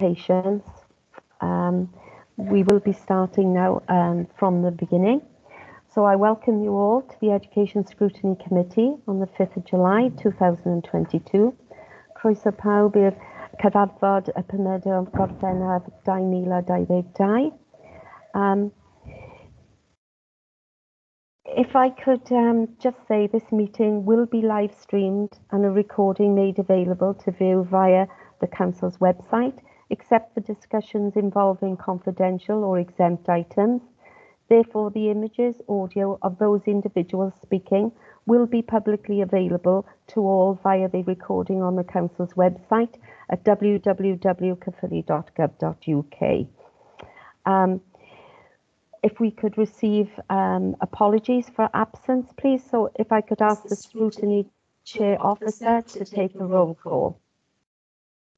Qualifications. We will be starting now from the beginning. So I welcome you all to the Education Scrutiny Committee on the 5th of July 2022. Croeso pawb i'r cyfarfod y penodol gorffennaf 2022. If I could just say, this meeting will be live streamed and a recording made available to view via the Council's website, except for discussions involving confidential or exempt items. Therefore, the images, audio of those individuals speaking will be publicly available to all via the recording on the Council's website at www.cyfri.gov.uk. If we could receive apologies for absence, please. So if I could ask the Scrutiny Chair Officer to take a roll call.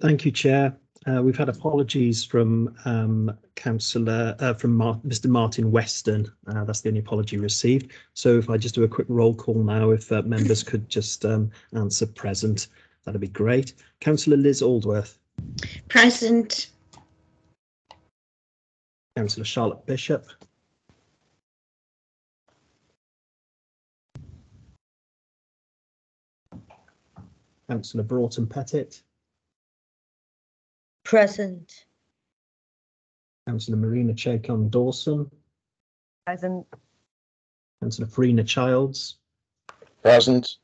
Thank you, Chair. We've had apologies from Mr. Martin Weston. That's the only apology received. So if I just do a quick roll call now, if members could just answer present, that'd be great. Councillor Liz Aldworth. Present. Councillor Charlotte Bishop. Councillor Broughton Pettit. Present. Councillor Marina Chacon Dawson. Present. Councillor Farina Childs. Present.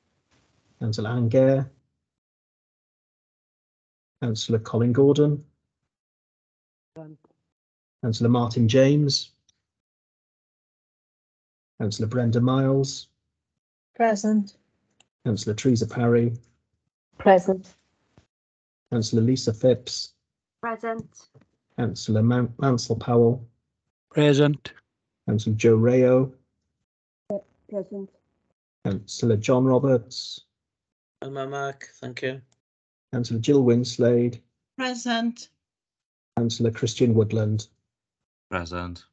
Councillor Anne Gare. Councillor Colin Gordon. Present. Councillor Martin James. Councillor Brenda Miles. Present. Councillor Teresa Parry. Present. Councillor Lisa Phipps. Present. Councillor Mansell Powell. Present. Councillor Joe Rayo. Present. Councillor John Roberts. Mark, thank you. Councillor Jill Winslade. Present. Councillor Christian Woodland. Present.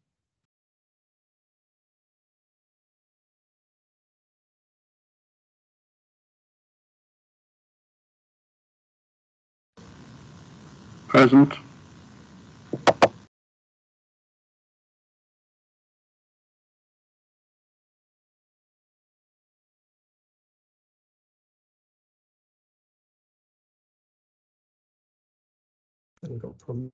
Present. Haven't got problems.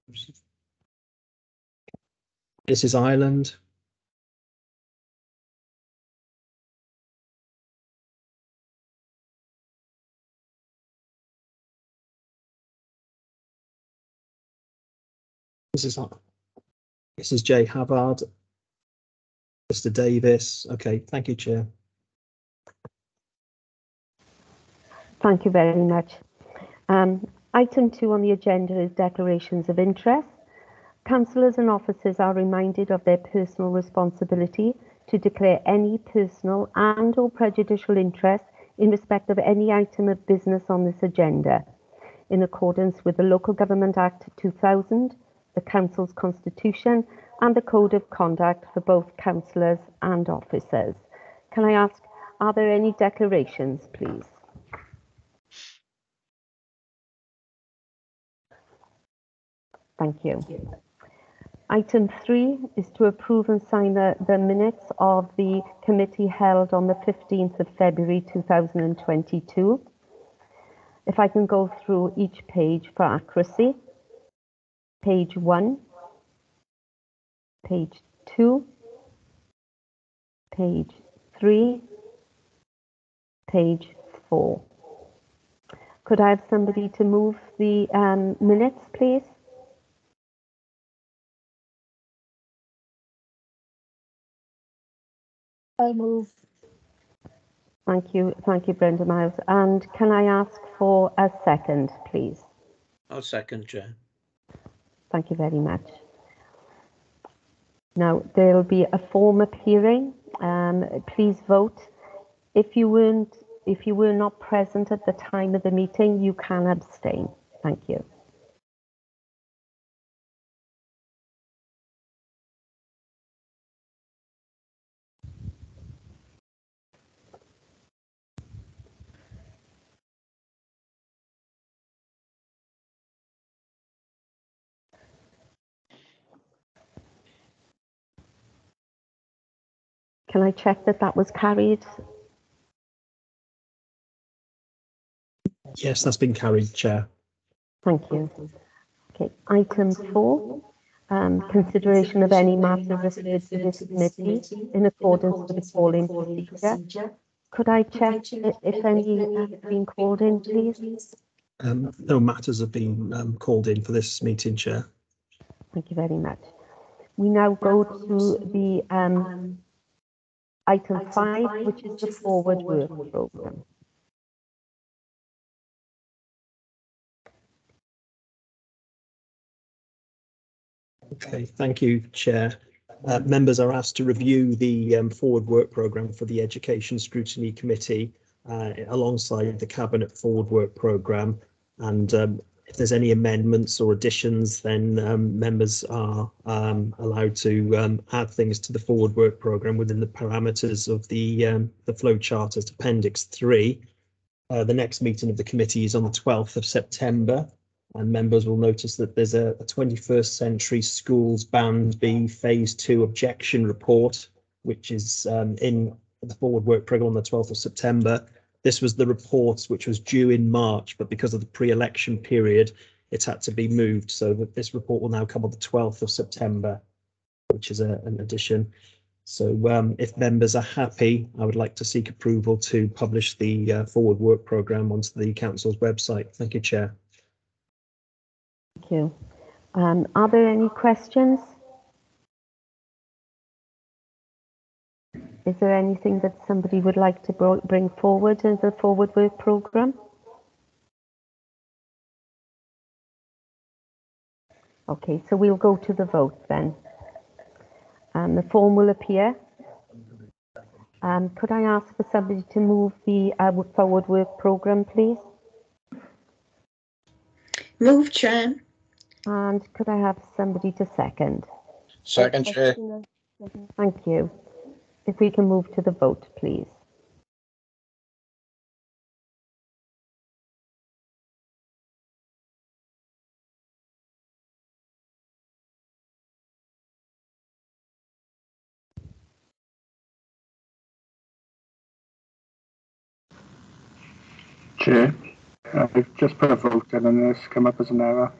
This is Ireland. This is Jay Havard. Mr. Davis. Okay, thank you, Chair. Thank you very much. Item 2 on the agenda is declarations of interest. Councillors and officers are reminded of their personal responsibility to declare any personal and or prejudicial interest in respect of any item of business on this agenda, in accordance with the Local Government Act 2000, the Council's Constitution and the Code of Conduct for both councillors and officers. Can I ask, are there any declarations, please? Thank you. Item 3 is to approve and sign the minutes of the committee held on the 15th of February 2022. If I can go through each page for accuracy. Page 1, page 2, page 3, page 4. Could I have somebody to move the minutes, please? I move. Thank you, Brenda Miles. And can I ask for a second, please? I'll second, Chair. Thank you very much. Now, there will be a form appearing. Please vote. If you were not present at the time of the meeting, you can abstain. Thank you. Can I check that that was carried? Yes, that's been carried, Chair. Thank you. Okay, item 4, consideration of any matter referred to this committee in accordance with the call-in procedure. Could I check if any have been called in, please? No matters have been called in for this meeting, Chair. Thank you very much. We now go to the item 5, which is the forward work programme. Okay, thank you, Chair. Members are asked to review the forward work programme for the Education Scrutiny Committee alongside the Cabinet forward work programme, and if there's any amendments or additions, then members are allowed to add things to the forward work programme within the parameters of the flow chart as Appendix 3. The next meeting of the committee is on the 12th of September. And members will notice that there's a 21st Century Schools Band B Phase 2 objection report, which is in the forward work programme on the 12th of September. This was the report which was due in March, but because of the pre-election period, it had to be moved. So that this report will now come on the 12th of September, which is an addition. So if members are happy, I would like to seek approval to publish the forward work programme onto the council's website. Thank you, Chair. Thank you. Are there any questions? Is there anything that somebody would like to bring forward as a forward work programme? Okay, so we'll go to the vote then. The form will appear. Could I ask for somebody to move the forward work programme, please? Move, Chair. And could I have somebody to second? Second, Chair. Thank you. If we can move to the vote, please. Chair, I've just put a vote in and it's come up as an error.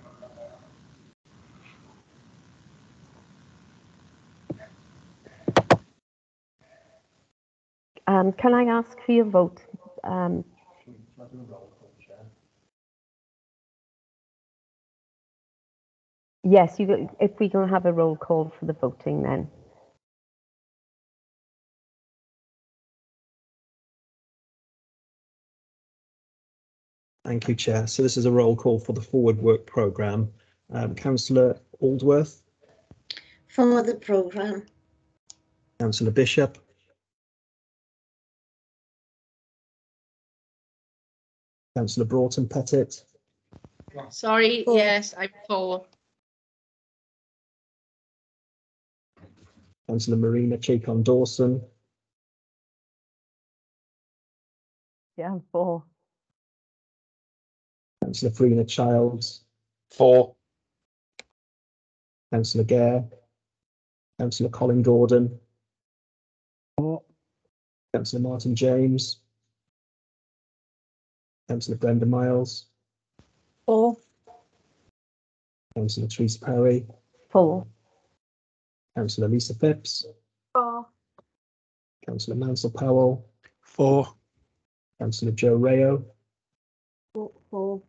Can I ask for your vote? Yes, if we can have a roll call for the voting then. Thank you, Chair. So this is a roll call for the forward work programme. Councillor Aldworth. For the programme. Councillor Bishop. Councillor Broughton Pettit. Sorry, yes, I'm for. Councillor Marina Chacon Dawson. Yeah, I'm for. Councillor Freena Childs. For. Councillor Gare. Councillor Colin Gordon. For. Councillor Martin James. Councillor Brenda Miles. For. Councillor Therese Perry. For. Councillor Lisa Phipps. For. Councillor Mansell Powell. For. Councillor Joe Rayo. For.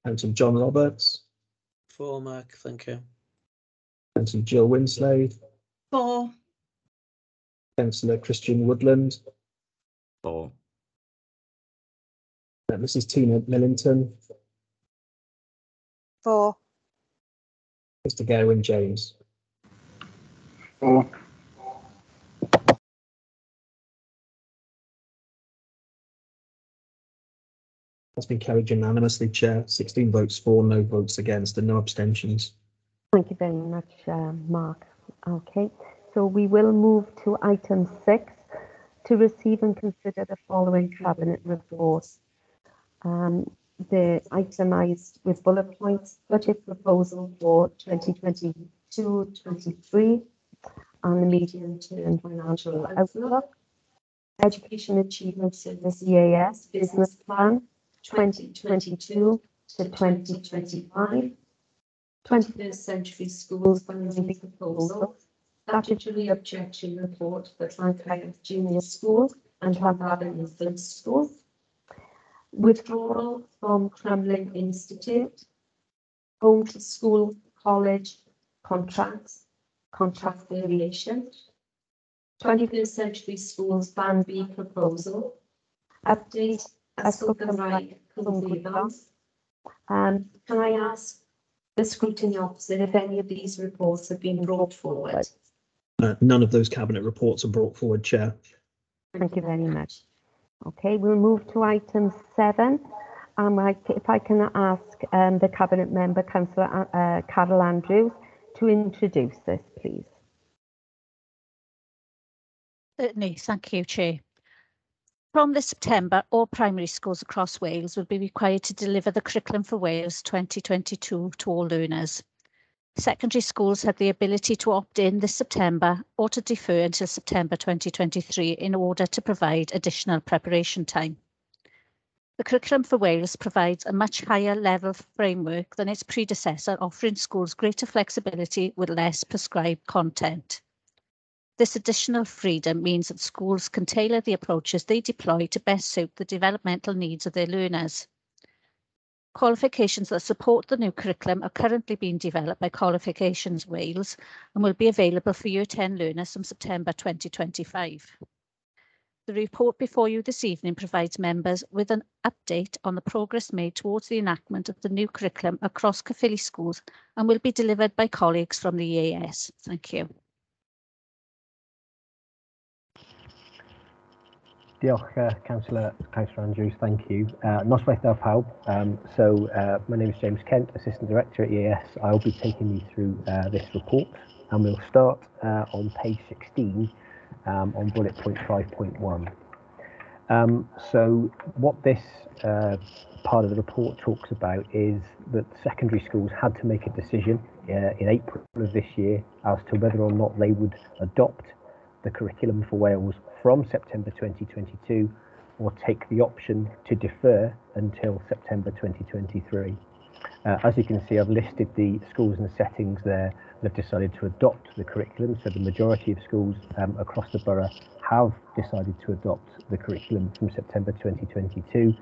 Councillor John Roberts. For, Mark, thank you. Councillor Jill Winslade. For. Councillor Christian Woodland. For. Mrs. Tina Millington. For. Mr. Garwin James. For. That's been carried unanimously, Chair. 16 votes for, no votes against, and no abstentions. Thank you very much, Mark. Okay, so we will move to item 6 to receive and consider the following cabinet reports. The itemised with bullet points, budget proposal for 2022-23, and the medium-term financial outlook, Education Achievement Service EAS Business Plan 2022 to 2025, 21st Century Schools Funding Proposal, Statutory Objection Report for Llancairn Junior School and Llanfairpwll Infant School, withdrawal from Crumlin Institute, Home to School College contracts, contract variation, 21st Century Schools Ban B proposal, update Ysgol Cymraeg Cwmgwyddo. Can I ask the scrutiny officer if any of these reports have been brought forward? None of those cabinet reports are brought forward, Chair. Thank you very much. Okay, we'll move to item 7. If I can ask the Cabinet Member, Councillor Carol Andrews, to introduce this, please. Certainly, thank you, Chair. From this September, all primary schools across Wales will be required to deliver the Curriculum for Wales 2022 to all learners. Secondary schools have the ability to opt in this September or to defer until September 2023 in order to provide additional preparation time. The Curriculum for Wales provides a much higher level framework than its predecessor, offering schools greater flexibility with less prescribed content. This additional freedom means that schools can tailor the approaches they deploy to best suit the developmental needs of their learners. Qualifications that support the new curriculum are currently being developed by Qualifications Wales and will be available for Year 10 learners from September 2025. The report before you this evening provides members with an update on the progress made towards the enactment of the new curriculum across Caerphilly schools and will be delivered by colleagues from the EAS. Thank you. Diolch, Councillor Andrews, thank you. Noswaith da pawb. My name is James Kent, Assistant Director at EAS. I'll be taking you through this report, and we'll start on page 16 on bullet point 5.1. So what this part of the report talks about is that secondary schools had to make a decision in April of this year as to whether or not they would adopt the Curriculum for Wales from September 2022 or take the option to defer until September 2023. As you can see, I've listed the schools and settings there that have decided to adopt the curriculum. So the majority of schools across the borough have decided to adopt the curriculum from September 2022.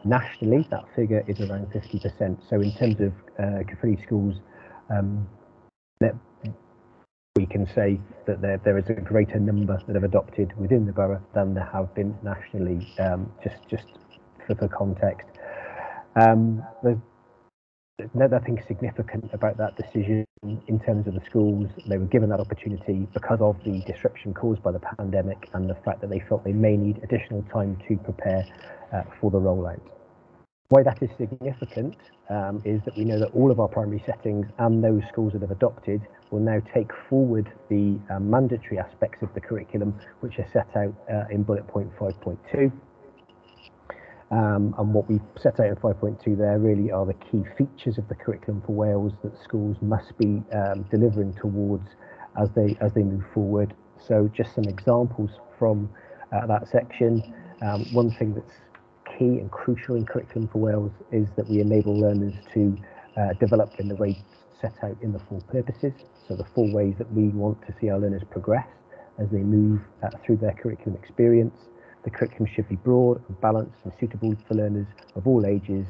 Nationally, that figure is around 50%. So in terms of Caerphilly schools, we can say that there is a greater number that have adopted within the borough than there have been nationally, just for context. There's nothing significant about that decision in terms of the schools. They were given that opportunity because of the disruption caused by the pandemic and the fact that they felt they may need additional time to prepare for the rollout. Why that is significant is that we know that all of our primary settings and those schools that have adopted will now take forward the mandatory aspects of the curriculum, which are set out in bullet point 5.2. And what we set out in 5.2 there really are the key features of the Curriculum for Wales that schools must be delivering towards as they move forward. So just some examples from that section. One thing that's key and crucial in Curriculum for Wales is that we enable learners to develop in the way set out in the 4 purposes. So the 4 ways that we want to see our learners progress as they move through their curriculum experience. The curriculum should be broad and balanced and suitable for learners of all ages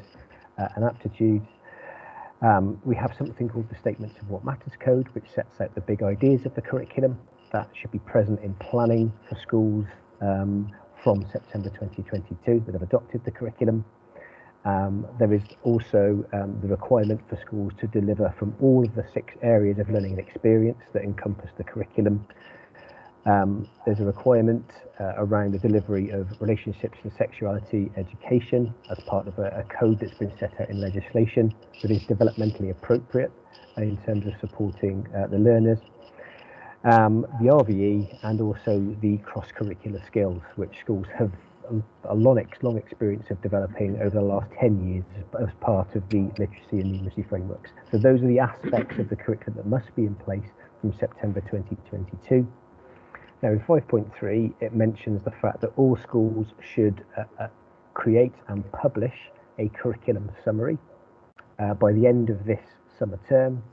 and aptitudes. We have something called the Statements of What Matters Code, which sets out the big ideas of the curriculum. That should be present in planning for schools from September 2022 that have adopted the curriculum. There is also the requirement for schools to deliver from all of the 6 areas of learning and experience that encompass the curriculum. There's a requirement around the delivery of relationships and sexuality education as part of a code that's been set out in legislation that is developmentally appropriate in terms of supporting the learners. The RVE and also the cross-curricular skills, which schools have a long experience of developing over the last 10 years as part of the literacy and numeracy frameworks. So those are the aspects of the curriculum that must be in place from September 2022. Now in 5.3, it mentions the fact that all schools should create and publish a curriculum summary by the end of this summer term.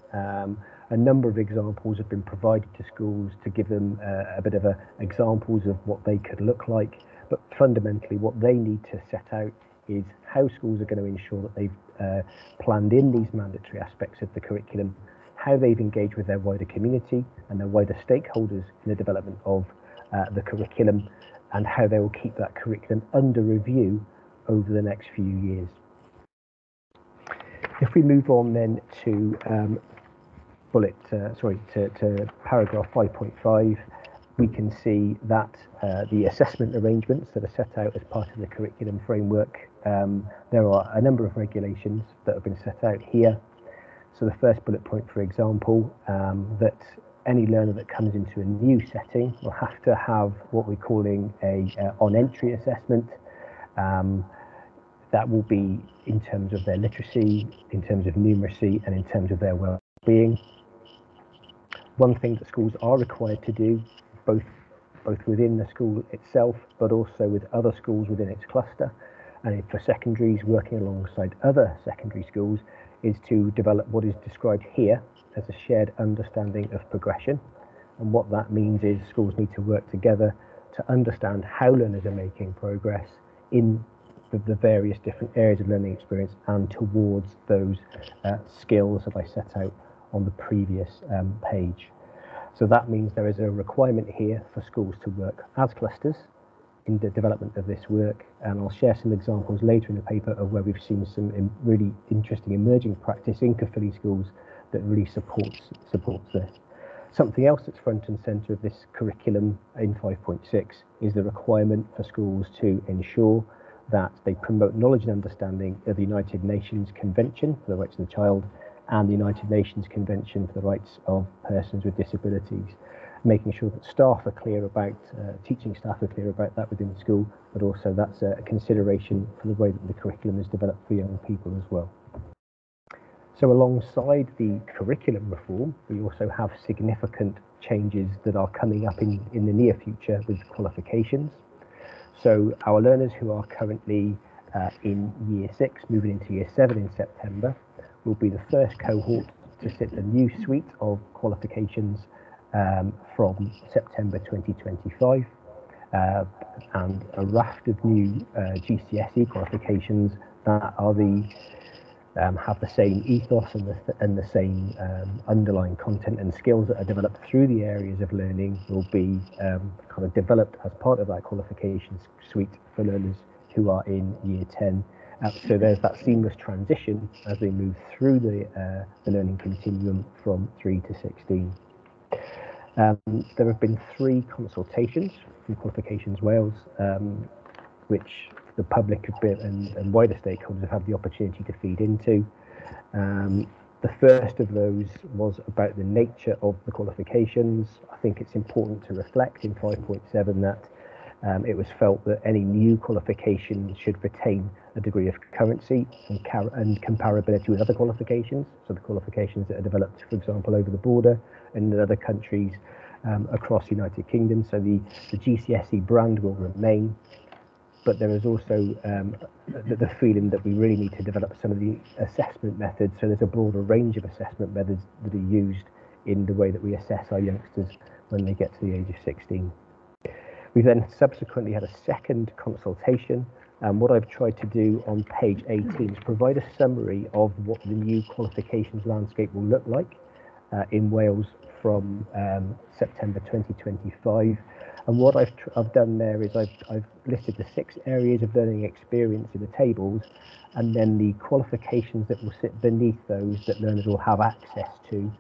A number of examples have been provided to schools to give them a bit of examples of what they could look like, but fundamentally what they need to set out is how schools are going to ensure that they've planned in these mandatory aspects of the curriculum, how they've engaged with their wider community and their wider stakeholders in the development of the curriculum, and how they will keep that curriculum under review over the next few years. If we move on then to to paragraph 5.5, we can see that the assessment arrangements that are set out as part of the curriculum framework, there are a number of regulations that have been set out here. So the first bullet point, for example, that any learner that comes into a new setting will have to have what we're calling a on-entry assessment. That will be in terms of their literacy, in terms of numeracy, and in terms of their well-being. One thing that schools are required to do, both within the school itself, but also with other schools within its cluster, and for secondaries working alongside other secondary schools, is to develop what is described here as a shared understanding of progression. And what that means is schools need to work together to understand how learners are making progress in the various different areas of learning experience and towards those skills that I set out on the previous page. So that means there is a requirement here for schools to work as clusters in the development of this work, and I'll share some examples later in the paper of where we've seen some really interesting emerging practice in Caerphilly schools that really supports this. Something else that's front and centre of this curriculum in 5.6 is the requirement for schools to ensure that they promote knowledge and understanding of the United Nations Convention for the Rights of the Child and the United Nations Convention for the Rights of Persons with Disabilities, making sure that staff are clear about, teaching staff are clear about that within the school, but also that's a consideration for the way that the curriculum is developed for young people as well. So alongside the curriculum reform, we also have significant changes that are coming up in the near future with qualifications. So our learners who are currently in year 6, moving into year 7 in September, will be the first cohort to sit a new suite of qualifications from September 2025, and a raft of new GCSE qualifications that are have the same ethos and the same underlying content and skills that are developed through the areas of learning will be kind of developed as part of that qualifications suite for learners who are in year 10. So there's that seamless transition as they move through the learning continuum from 3 to 16. There have been 3 consultations from Qualifications Wales, which the public have been, and wider stakeholders have had the opportunity to feed into. The first of those was about the nature of the qualifications. I think it's important to reflect in 5.7 that it was felt that any new qualification should retain a degree of currency and comparability with other qualifications. So the qualifications that are developed, for example, over the border and in other countries across the United Kingdom. So the GCSE brand will remain, but there is also the feeling that we really need to develop some of the assessment methods. So there's a broader range of assessment methods that are used in the way that we assess our youngsters when they get to the age of 16. We then subsequently had a second consultation, and what I've tried to do on page 18 is provide a summary of what the new qualifications landscape will look like in Wales from September 2025. And what I've done there is I've listed the 6 areas of learning experience in the tables, and then the qualifications that will sit beneath those that learners will have access to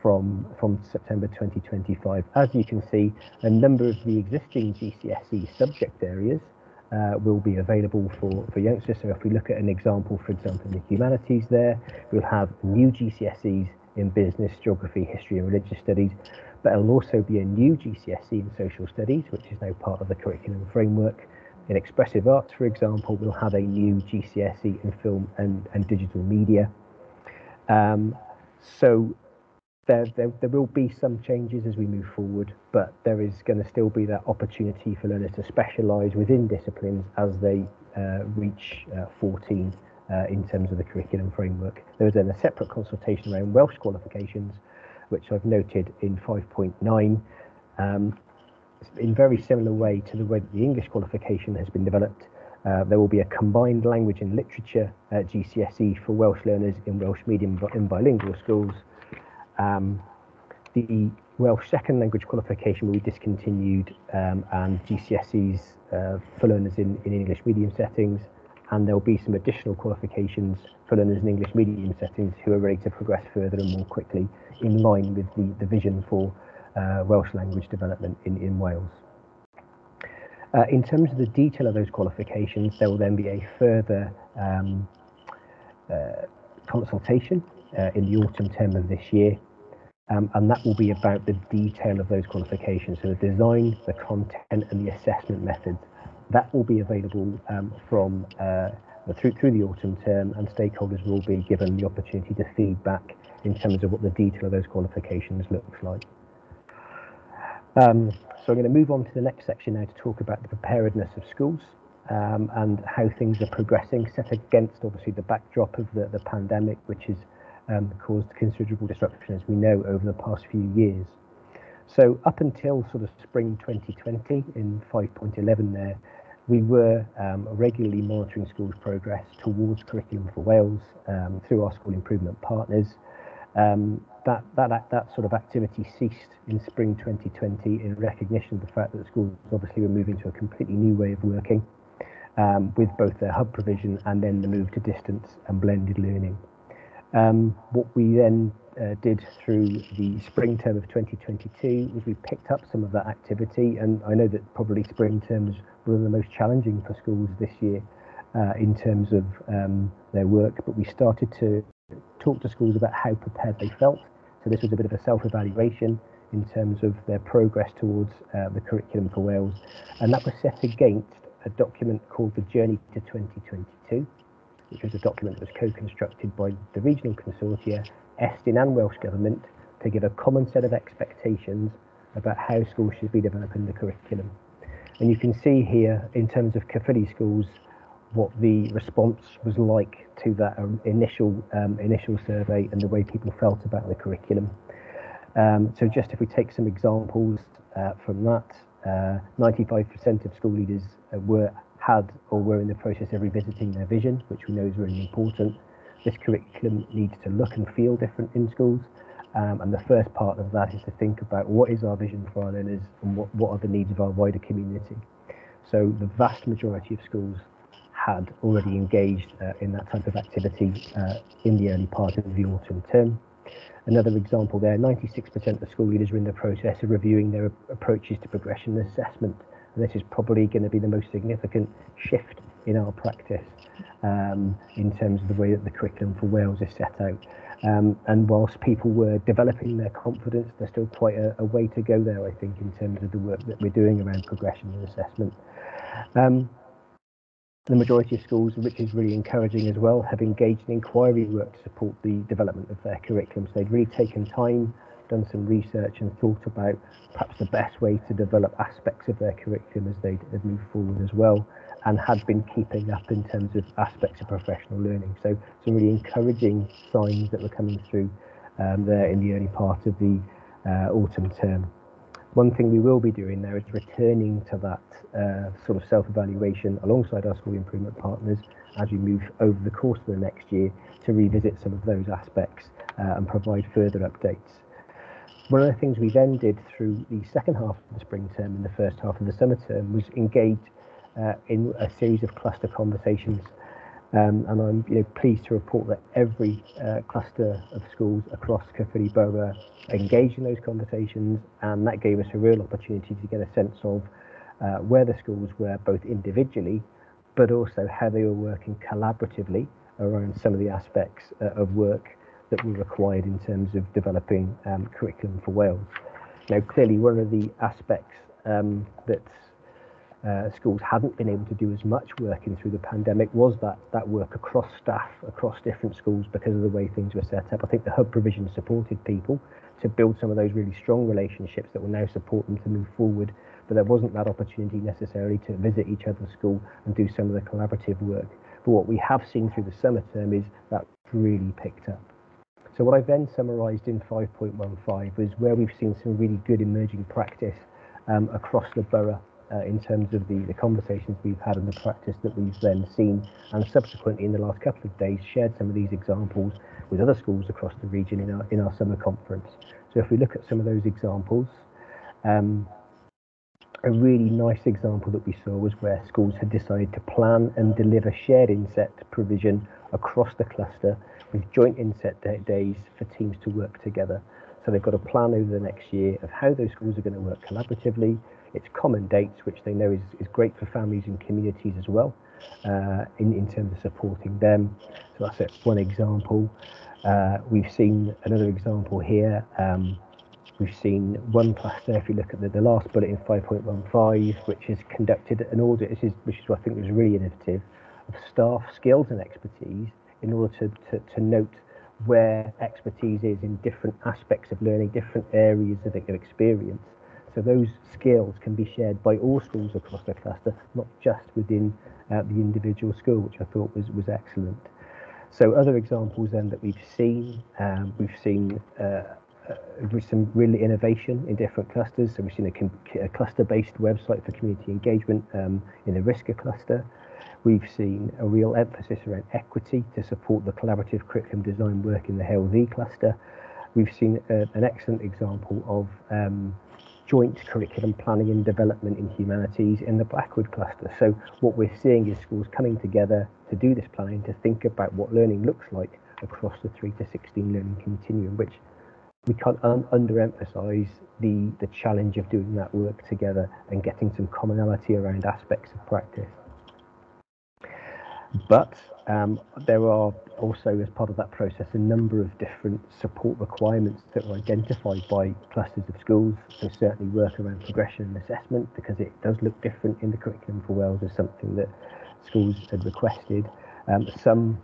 from September 2025. As you can see, a number of the existing GCSE subject areas will be available for youngsters. So if we look at an example, for example, in the humanities there, we'll have new GCSEs in business, geography, history and religious studies, but it'll also be a new GCSE in social studies, which is now part of the curriculum framework, In expressive arts, for example, we'll have a new GCSE in film and digital media. So there will be some changes as we move forward, but there is going to still be that opportunity for learners to specialise within disciplines as they reach 14 in terms of the curriculum framework. There was then a separate consultation around Welsh qualifications, which I've noted in 5.9. In very similar way to the way that the English qualification has been developed, there will be a combined language and literature GCSE for Welsh learners in Welsh medium and bilingual schools. The Welsh second language qualification will be discontinued, and GCSEs for learners in English medium settings, and there will be some additional qualifications for learners in English medium settings who are ready to progress further and more quickly in line with the vision for Welsh language development in Wales. In terms of the detail of those qualifications, there will then be a further consultation in the autumn term of this year, and that will be about the detail of those qualifications, so the design, the content and the assessment methods. That will be available from through the autumn term, and stakeholders will be given the opportunity to feedback in terms of what the detail of those qualifications looks like. So I'm going to move on to the next section now to talk about the preparedness of schools and how things are progressing, set against obviously the backdrop of the pandemic, which has caused considerable disruption, as we know, over the past few years. So up until sort of spring 2020, in 5.11 there, we were regularly monitoring schools' progress towards Curriculum for Wales through our school improvement partners. That sort of activity ceased in spring 2020 in recognition of the fact that the schools obviously were moving to a completely new way of working with both their hub provision and then the move to distance and blended learning. What we then did through the spring term of 2022 was we picked up some of that activity, and I know that probably spring term was one of the most challenging for schools this year in terms of their work, but we started to talk to schools about how prepared they felt. So this was a bit of a self-evaluation in terms of their progress towards the Curriculum for Wales, and that was set against a document called the Journey to 2022, which was a document that was co-constructed by the regional consortia, Estyn and Welsh Government, to give a common set of expectations about how schools should be developing the curriculum. And you can see here, in terms of Caerphilly schools, what the response was like to that initial survey and the way people felt about the curriculum. So just if we take some examples from that, 95% of school leaders had or were in the process of revisiting their vision, which we know is really important. This curriculum needs to look and feel different in schools, and the first part of that is to think about what is our vision for our learners and what are the needs of our wider community. So the vast majority of schools had already engaged in that type of activity in the early part of the autumn term. Another example there, 96% of school leaders are in the process of reviewing their approaches to progression and assessment. And this is probably going to be the most significant shift in our practice in terms of the way that the Curriculum for Wales is set out. And whilst people were developing their confidence, there's still quite a way to go there, I think, in terms of the work that we're doing around progression and assessment. The majority of schools, which is really encouraging as well, have engaged in inquiry work to support the development of their curriculum. So they've really taken time, done some research and thought about perhaps the best way to develop aspects of their curriculum as they have moved forward as well, and had been keeping up in terms of aspects of professional learning. So some really encouraging signs that were coming through there in the early part of the autumn term. One thing we will be doing now is returning to that sort of self-evaluation alongside our school improvement partners as we move over the course of the next year to revisit some of those aspects and provide further updates. One of the things we then did through the second half of the spring term and the first half of the summer term was engage in a series of cluster conversations. And I'm pleased to report that every cluster of schools across Caerphilly Borough engaged in those conversations, and that gave us a real opportunity to get a sense of where the schools were both individually, but also how they were working collaboratively around some of the aspects of work that were required in terms of developing Curriculum for Wales. Now, clearly, one of the aspects that schools hadn't been able to do as much working through the pandemic was that work across staff, across different schools because of the way things were set up. I think the hub provision supported people to build some of those really strong relationships that will now support them to move forward, but there wasn't that opportunity necessarily to visit each other's school and do some of the collaborative work. But what we have seen through the summer term is that's really picked up. So what I've then summarised in 5.15 was where we've seen some really good emerging practice across the borough in terms of the conversations we've had and the practice that we've then seen, and subsequently in the last couple of days shared some of these examples with other schools across the region in our summer conference. So if we look at some of those examples, a really nice example that we saw was where schools had decided to plan and deliver shared inset provision across the cluster with joint inset days for teams to work together. So they've got a plan over the next year of how those schools are going to work collaboratively. It's common dates, which they know is great for families and communities as well, in terms of supporting them. So that's one example. We've seen another example here. We've seen one cluster, if you look at the last bullet in 5.15, which has conducted an audit, which is what I think was really innovative, of staff skills and expertise in order to note where expertise is in different aspects of learning, different areas of experience. So those skills can be shared by all schools across the cluster, not just within the individual school, which I thought was excellent. So other examples then that we've seen with some really innovation in different clusters. So we've seen a cluster-based website for community engagement in the RISCA cluster. We've seen a real emphasis around equity to support the collaborative curriculum design work in the HLV cluster. We've seen an excellent example of joint curriculum planning and development in humanities in the Blackwood cluster. So what we're seeing is schools coming together to do this planning, to think about what learning looks like across the 3 to 16 learning continuum, which we can't underemphasize the challenge of doing that work together and getting some commonality around aspects of practice. But there are also, as part of that process, a number of different support requirements that were identified by clusters of schools. So certainly work around progression and assessment, because it does look different in the curriculum for Wales, as something that schools had requested. Some,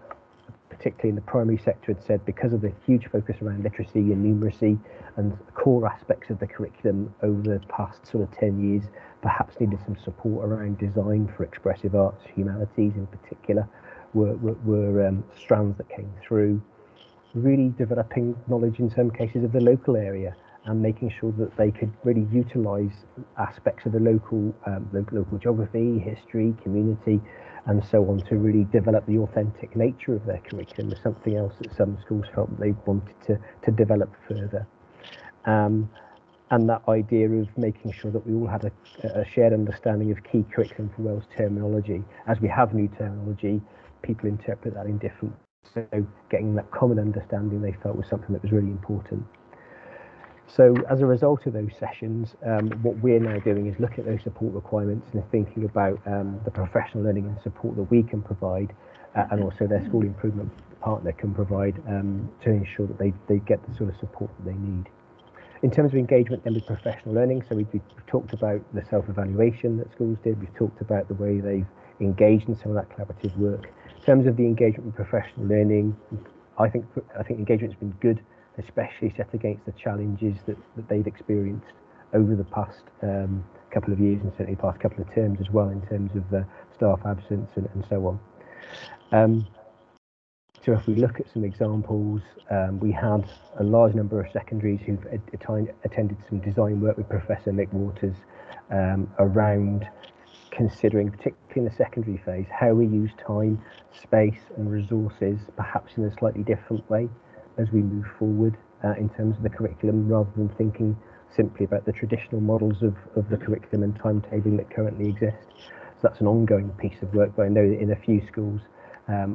particularly in the primary sector, had said because of the huge focus around literacy and numeracy and core aspects of the curriculum over the past sort of 10 years, perhaps needed some support around design for expressive arts, humanities in particular, were strands that came through. Really developing knowledge in some cases of the local area and making sure that they could really utilise aspects of the local geography, history, community, and so on, to really develop the authentic nature of their curriculum was something else that some schools felt that they wanted to develop further. And that idea of making sure that we all had a shared understanding of key curriculum for Wales terminology. As we have new terminology, people interpret that in different ways. So getting that common understanding they felt was something that was really important. So as a result of those sessions, what we're now doing is looking at those support requirements and thinking about the professional learning and support that we can provide, and also their school improvement partner can provide, to ensure that they get the sort of support that they need. In terms of engagement then with professional learning, so we've talked about the self-evaluation that schools did, we've talked about the way they've engaged in some of that collaborative work. In terms of the engagement with professional learning, I think engagement's been good, especially set against the challenges that they've experienced over the past couple of years, and certainly the past couple of terms as well, in terms of staff absence and so on. So if we look at some examples, we had a large number of secondaries who've attended some design work with Professor Nick Waters around considering, particularly in the secondary phase, how we use time, space and resources perhaps in a slightly different way as we move forward in terms of the curriculum, rather than thinking simply about the traditional models of the curriculum and timetabling that currently exist. So that's an ongoing piece of work, but I know that in a few schools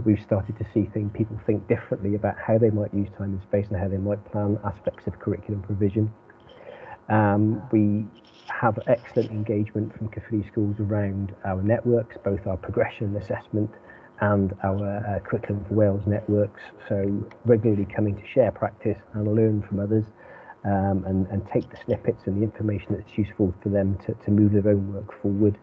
we've started to see people think differently about how they might use time and space and how they might plan aspects of curriculum provision. We have excellent engagement from Caerphilly schools around our networks, both our progression assessment and our Curriculum for Wales networks, so regularly coming to share practice and learn from others, and take the snippets and the information that's useful for them to move their own work forward.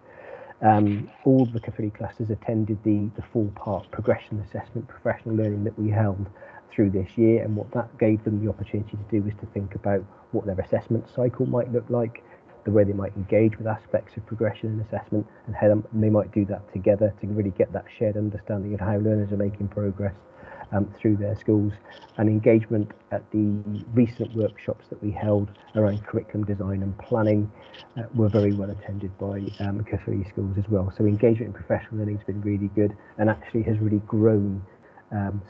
All the Caerphilly clusters attended the four-part progression assessment professional learning that we held through this year, and what that gave them the opportunity to do was to think about what their assessment cycle might look like, the way they might engage with aspects of progression and assessment, and how they might do that together to really get that shared understanding of how learners are making progress through their schools. And engagement at the recent workshops that we held around curriculum design and planning were very well attended by Caerphilly schools as well. So engagement in professional learning has been really good, and actually has really grown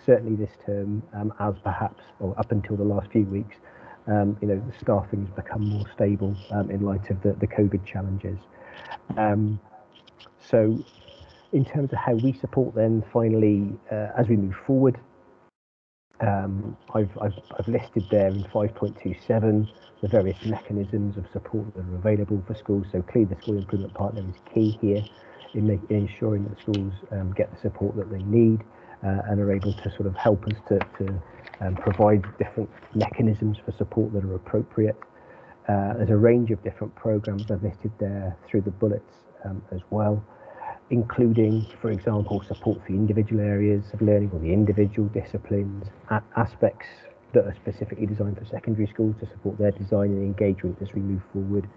certainly this term, as perhaps, or up until the last few weeks, the staffing has become more stable in light of the COVID challenges. So in terms of how we support then, finally, as we move forward, I've listed there in 5.27 the various mechanisms of support that are available for schools. So clearly the school improvement partner is key here in ensuring that schools get the support that they need and are able to sort of help us to provide different mechanisms for support that are appropriate. There's a range of different programs I've listed there through the bullets as well, including, for example, support for individual areas of learning or the individual disciplines, aspects that are specifically designed for secondary schools to support their design and engagement as we move forward.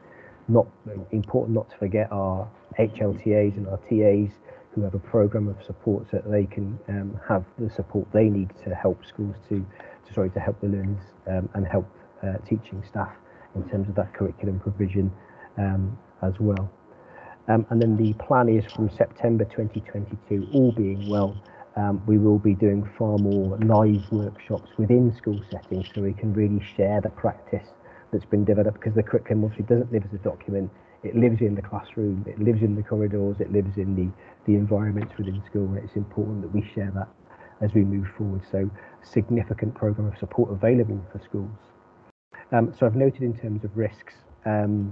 Important not to forget our HLTAs and our TAs who have a program of support so that they can have the support they need to help schools to help the learners and help teaching staff in terms of that curriculum provision as well. And then the plan is from September 2022, all being well, we will be doing far more live workshops within school settings so we can really share the practice that's been developed, because the curriculum obviously doesn't live as a document. It lives in the classroom, it lives in the corridors, it lives in the environments within school, and it's important that we share that as we move forward. So significant programme of support available for schools. So I've noted in terms of risks, the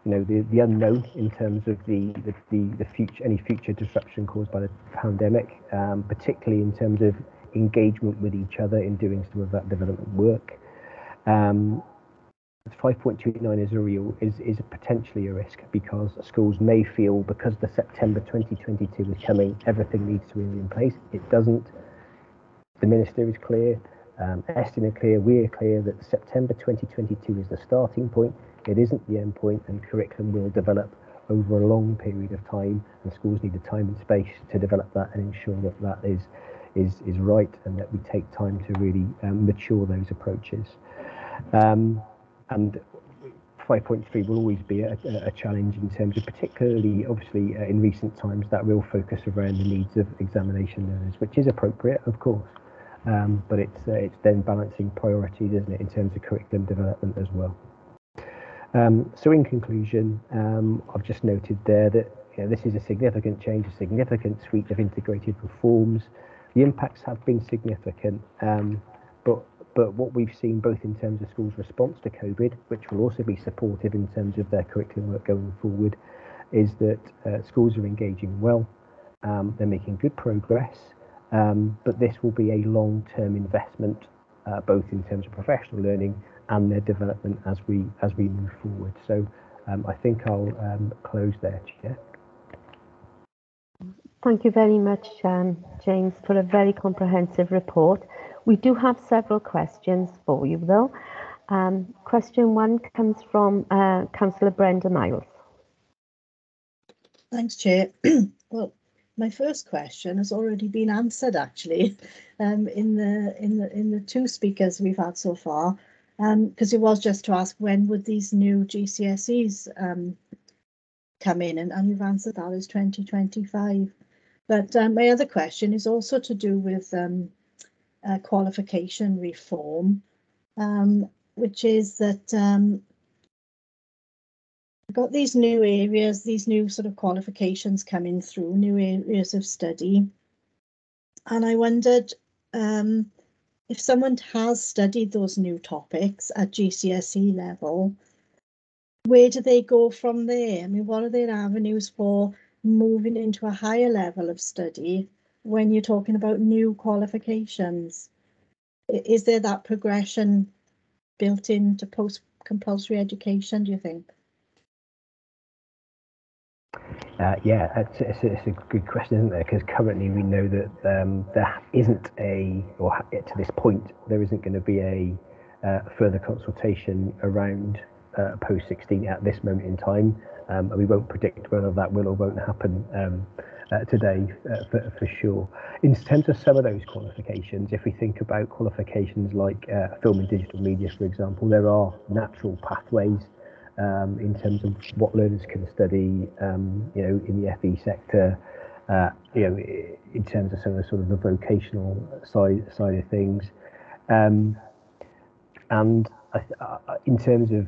unknown in terms of the future, any future disruption caused by the pandemic, particularly in terms of engagement with each other in doing some of that development work. 5.29 is potentially a risk, because schools may feel, because the September 2022 is coming, everything needs to be in place. It doesn't. The Minister is clear, Estin are clear, we're clear that September 2022 is the starting point. It isn't the end point, and curriculum will develop over a long period of time, and schools need the time and space to develop that and ensure that that is right, and that we take time to really mature those approaches. And 5.3 will always be a challenge in terms of, particularly obviously in recent times, that real focus around the needs of examination learners, which is appropriate, of course, but it's then balancing priorities, isn't it, in terms of curriculum development as well. So in conclusion, I've just noted there that this is a significant change, a significant suite of integrated reforms. The impacts have been significant, but what we've seen both in terms of schools' response to COVID, which will also be supportive in terms of their curriculum work going forward, is that schools are engaging well, they're making good progress, but this will be a long-term investment, both in terms of professional learning and their development as we move forward. So I think I'll close there, Chair. Thank you very much, James, for a very comprehensive report. We do have several questions for you, though. Question one comes from Councillor Brenda Miles. Thanks, Chair. Well, my first question has already been answered, actually, in the two speakers we've had so far, because it was just to ask when would these new GCSEs come in, and you've answered that as 2025. But my other question is also to do with qualification reform, which is that we've got these new areas, these new sort of qualifications coming through, new areas of study. And I wondered if someone has studied those new topics at GCSE level, where do they go from there? I mean, what are their avenues for moving into a higher level of study when you're talking about new qualifications? Is there that progression built into post-compulsory education, do you think? Yeah, it's a good question, isn't there? Because currently we know that there isn't or to this point, there isn't going to be a further consultation around post-16 at this moment in time. And we won't predict whether that will or won't happen today for sure. In terms of some of those qualifications, if we think about qualifications like film and digital media, for example, there are natural pathways in terms of what learners can study, in the FE sector, in terms of some of the sort of the vocational side of things, and in terms of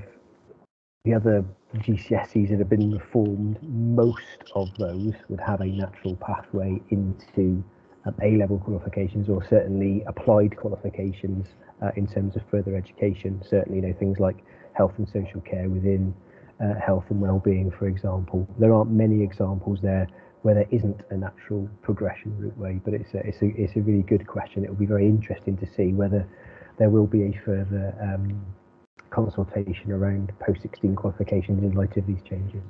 the other GCSEs that have been reformed, most of those would have a natural pathway into A-level qualifications, or certainly applied qualifications in terms of further education. Certainly, things like health and social care within health and well-being, for example. There aren't many examples there where there isn't a natural progression route way, but it's a really good question. It will be very interesting to see whether there will be a further consultation around post-16 qualifications in light of these changes.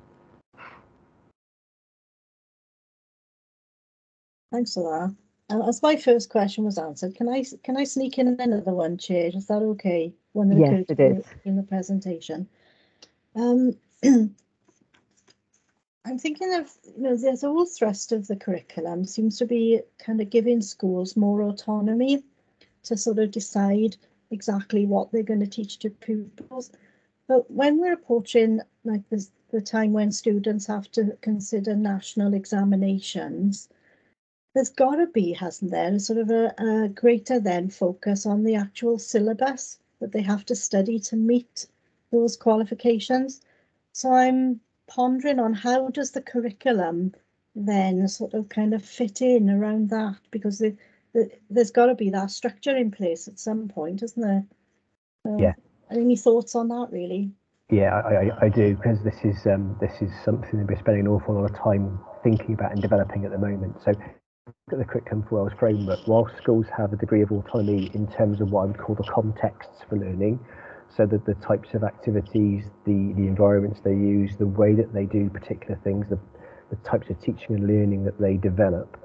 Thanks for that. As my first question was answered, can I sneak in another one, Chair? Is that okay? One that Yes, occurred it is. in the presentation. I'm thinking of, there's a whole thrust of the curriculum seems to be kind of giving schools more autonomy to sort of decide exactly what they're going to teach to pupils. But when we're approaching like the time when students have to consider national examinations, there's got to be, hasn't there, a sort of a greater then focus on the actual syllabus that they have to study to meet those qualifications. So I'm pondering on how does the curriculum then sort of kind of fit in around that, because there's got to be that structure in place at some point, isn't there? Yeah. Any thoughts on that, really? Yeah, I do, because this is something that we're spending an awful lot of time thinking about and developing at the moment. So at the Curriculum for Wales framework, while schools have a degree of autonomy in terms of what I would call the contexts for learning, so that the types of activities, the environments they use, the way that they do particular things, the types of teaching and learning that they develop,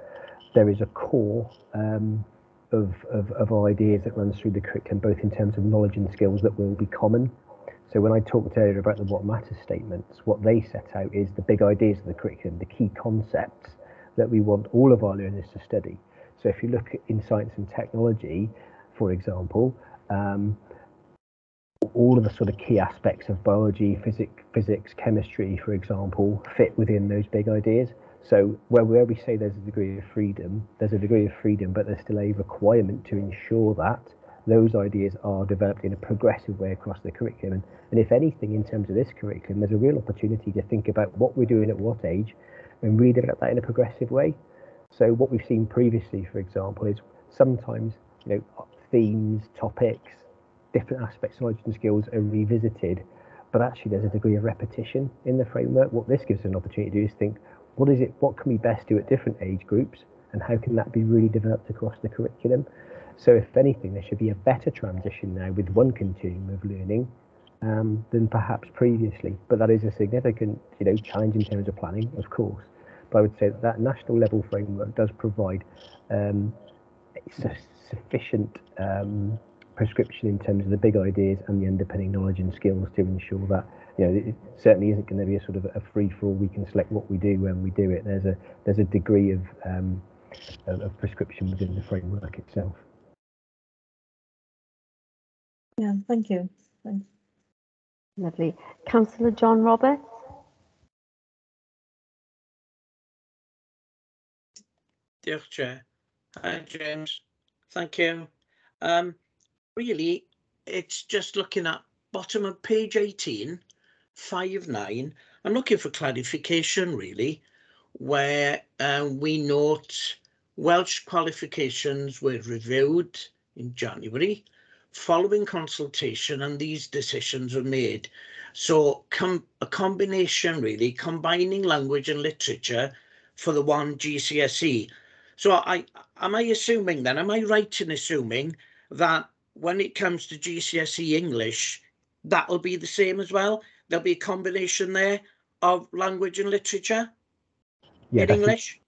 there is a core of ideas that runs through the curriculum, both in terms of knowledge and skills that will be common. So when I talked earlier about the what matters statements, what they set out is the big ideas of the curriculum, the key concepts that we want all of our learners to study. So if you look in science and technology, for example, all of the sort of key aspects of biology, physics, chemistry, for example, fit within those big ideas. So where we say there's a degree of freedom, there's a degree of freedom, but there's still a requirement to ensure that those ideas are developed in a progressive way across the curriculum. And if anything, in terms of this curriculum, there's a real opportunity to think about what we're doing at what age and really develop that in a progressive way. So what we've seen previously, for example, is sometimes themes, topics, different aspects of knowledge and skills are revisited, but actually there's a degree of repetition in the framework. What this gives us an opportunity to do is think, what can we best do at different age groups, and how can that be really developed across the curriculum? So if anything, there should be a better transition now with one continuum of learning than perhaps previously. But that is a significant challenge in terms of planning, of course. But I would say that national level framework does provide sufficient prescription in terms of the big ideas and the underpinning knowledge and skills to ensure that it certainly isn't going to be a sort of a free-for-all. We can select what we do when we do it. There's a degree of prescription within the framework itself. Yeah, thank you. Thanks. Lovely. Councillor John Roberts. Diolch, Chair. Hi, James. Thank you. Really, it's just looking at bottom of page 18, 5.9. I'm looking for clarification, really, where we note Welsh qualifications were reviewed in January following consultation, and these decisions were made. So a combination, really, combining language and literature for the one GCSE. So am I assuming then, am I right in assuming that when it comes to GCSE English, that'll be the same as well? There'll be a combination there of language and literature? yeah, in English?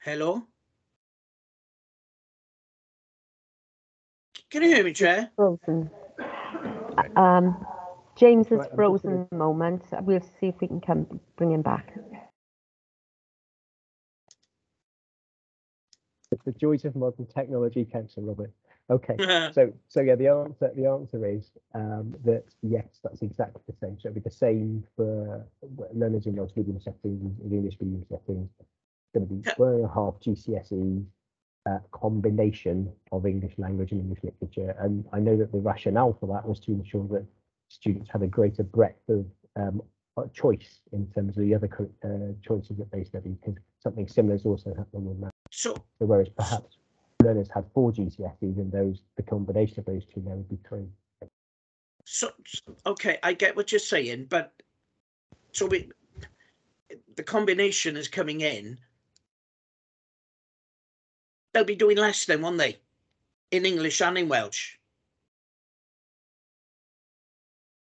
Hello? Can you hear me, Chair? Frozen. James is Right, I'm just frozen at the moment. We'll see if we can bring him back. The joys of modern technology, Councillor Robert. Okay, so yeah, the answer is that yes, that's exactly the same. So it'll be the same for learners in Welsh medium settings, in English medium settings. It's going to be 1.5 GCSE combination of English language and English literature. And I know that the rationale for that was to ensure that students had a greater breadth of choice in terms of the other choices that they study, because something similar is also happening in that. So whereas perhaps learners had 4 GCSEs, and the combination of those two there would be 3. So okay, I get what you're saying, but so the combination is coming in. They'll be doing less then, won't they? In English and in Welsh.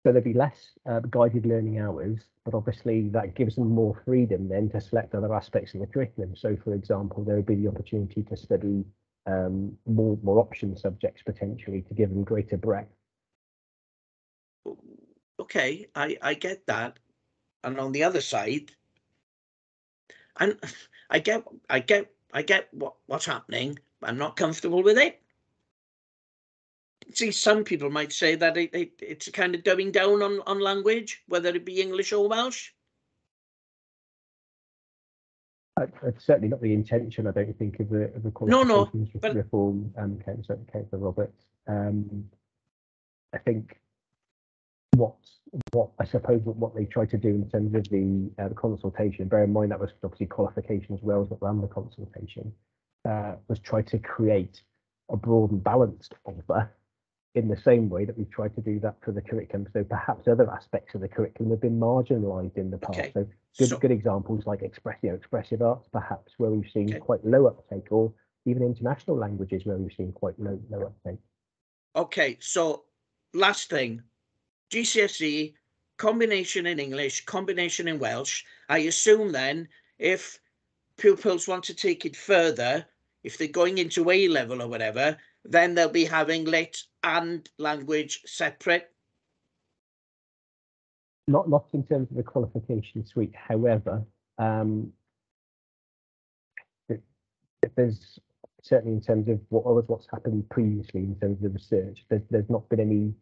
So there'll be less guided learning hours, but obviously that gives them more freedom then to select other aspects of the curriculum. So, for example, there would be the opportunity to study more option subjects potentially, to give them greater breadth. Okay, I get that, and on the other side, and I get what's happening. I'm not comfortable with it. See, some people might say that it's a kind of dumbing down on language, whether it be English or Welsh. It's certainly not the intention, I don't think, of the qualifications reform, Councillor Roberts. I think what I suppose what they tried to do in terms of the consultation, bear in mind that was obviously Qualifications Wales that ran the consultation, was try to create a broad and balanced offer in the same way that we've tried to do that for the curriculum. So perhaps other aspects of the curriculum have been marginalised in the past. Okay. So good examples like expressive arts, perhaps, where we've seen quite low uptake, or even international languages where we've seen quite low uptake. Okay, so last thing, GCSE, combination in English, combination in Welsh. I assume then if pupils want to take it further, if they're going into A level or whatever, then they'll be having lit and language separate. Not in terms of the qualification suite. However, there's certainly in terms of what's happened previously in terms of research, there's not been any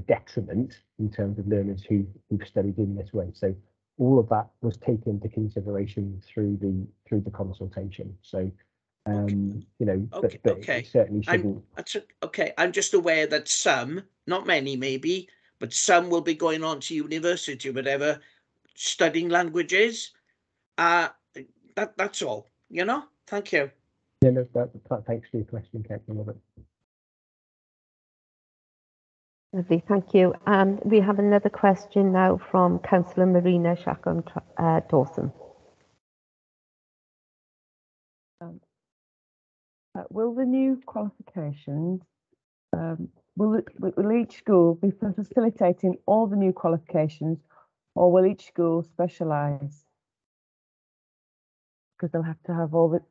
detriment in terms of learners who've studied in this way. So all of that was taken into consideration through the consultation. So you know, but it certainly shouldn't. I'm just aware that some, not many maybe, but some will be going on to university or whatever, studying languages. That's all, you know. Thank you. Yeah, no, thanks for your question, Councillor Robert. Lovely, thank you. We have another question now from Councillor Marina Chacon Dawson. Will the new qualifications, will each school be facilitating all the new qualifications, or will each school specialise? Because they'll have to have all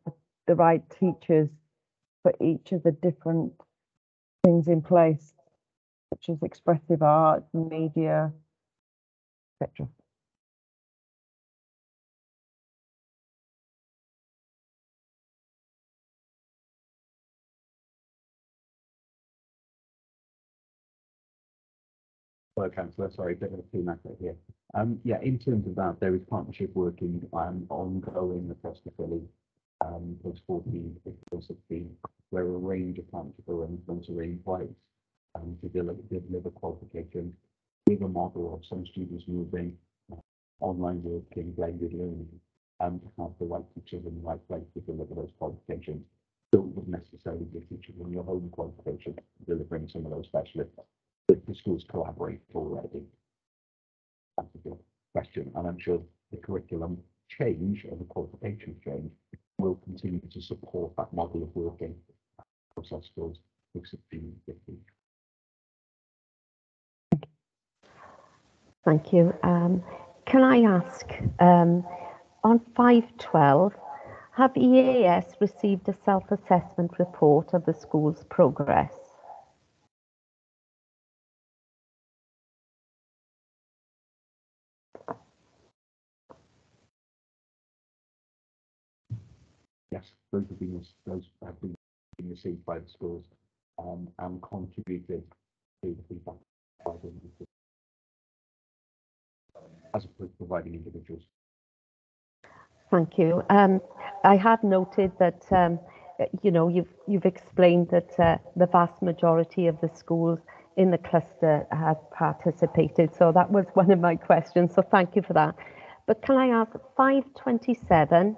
the right teachers for each of the different things in place, such as expressive arts, media, etc. Hello, Councillor. Sorry, a bit of a team effort here. Yeah, in terms of that, there is partnership working ongoing across the Philly, post 14, 16, where a range of partnership arrangements are in place to deliver qualifications with a model of some students moving online working, blended learning, and to have the right teachers in the right place to deliver those qualifications. Don't necessarily be teachers in your home qualification, delivering some of those specialists. The schools collaborate already. That's a good question, and I'm sure the curriculum change and the qualification change will continue to support that model of working across our schools for 16 and 15. Thank you. Can I ask, on 512, have EAS received a self-assessment report of the school's progress? Yes, those have been received by the schools and contributed to the feedback as opposed to providing individuals. Thank you. I had noted that you know, you've explained that the vast majority of the schools in the cluster have participated. So that was one of my questions. So thank you for that. But can I ask 527?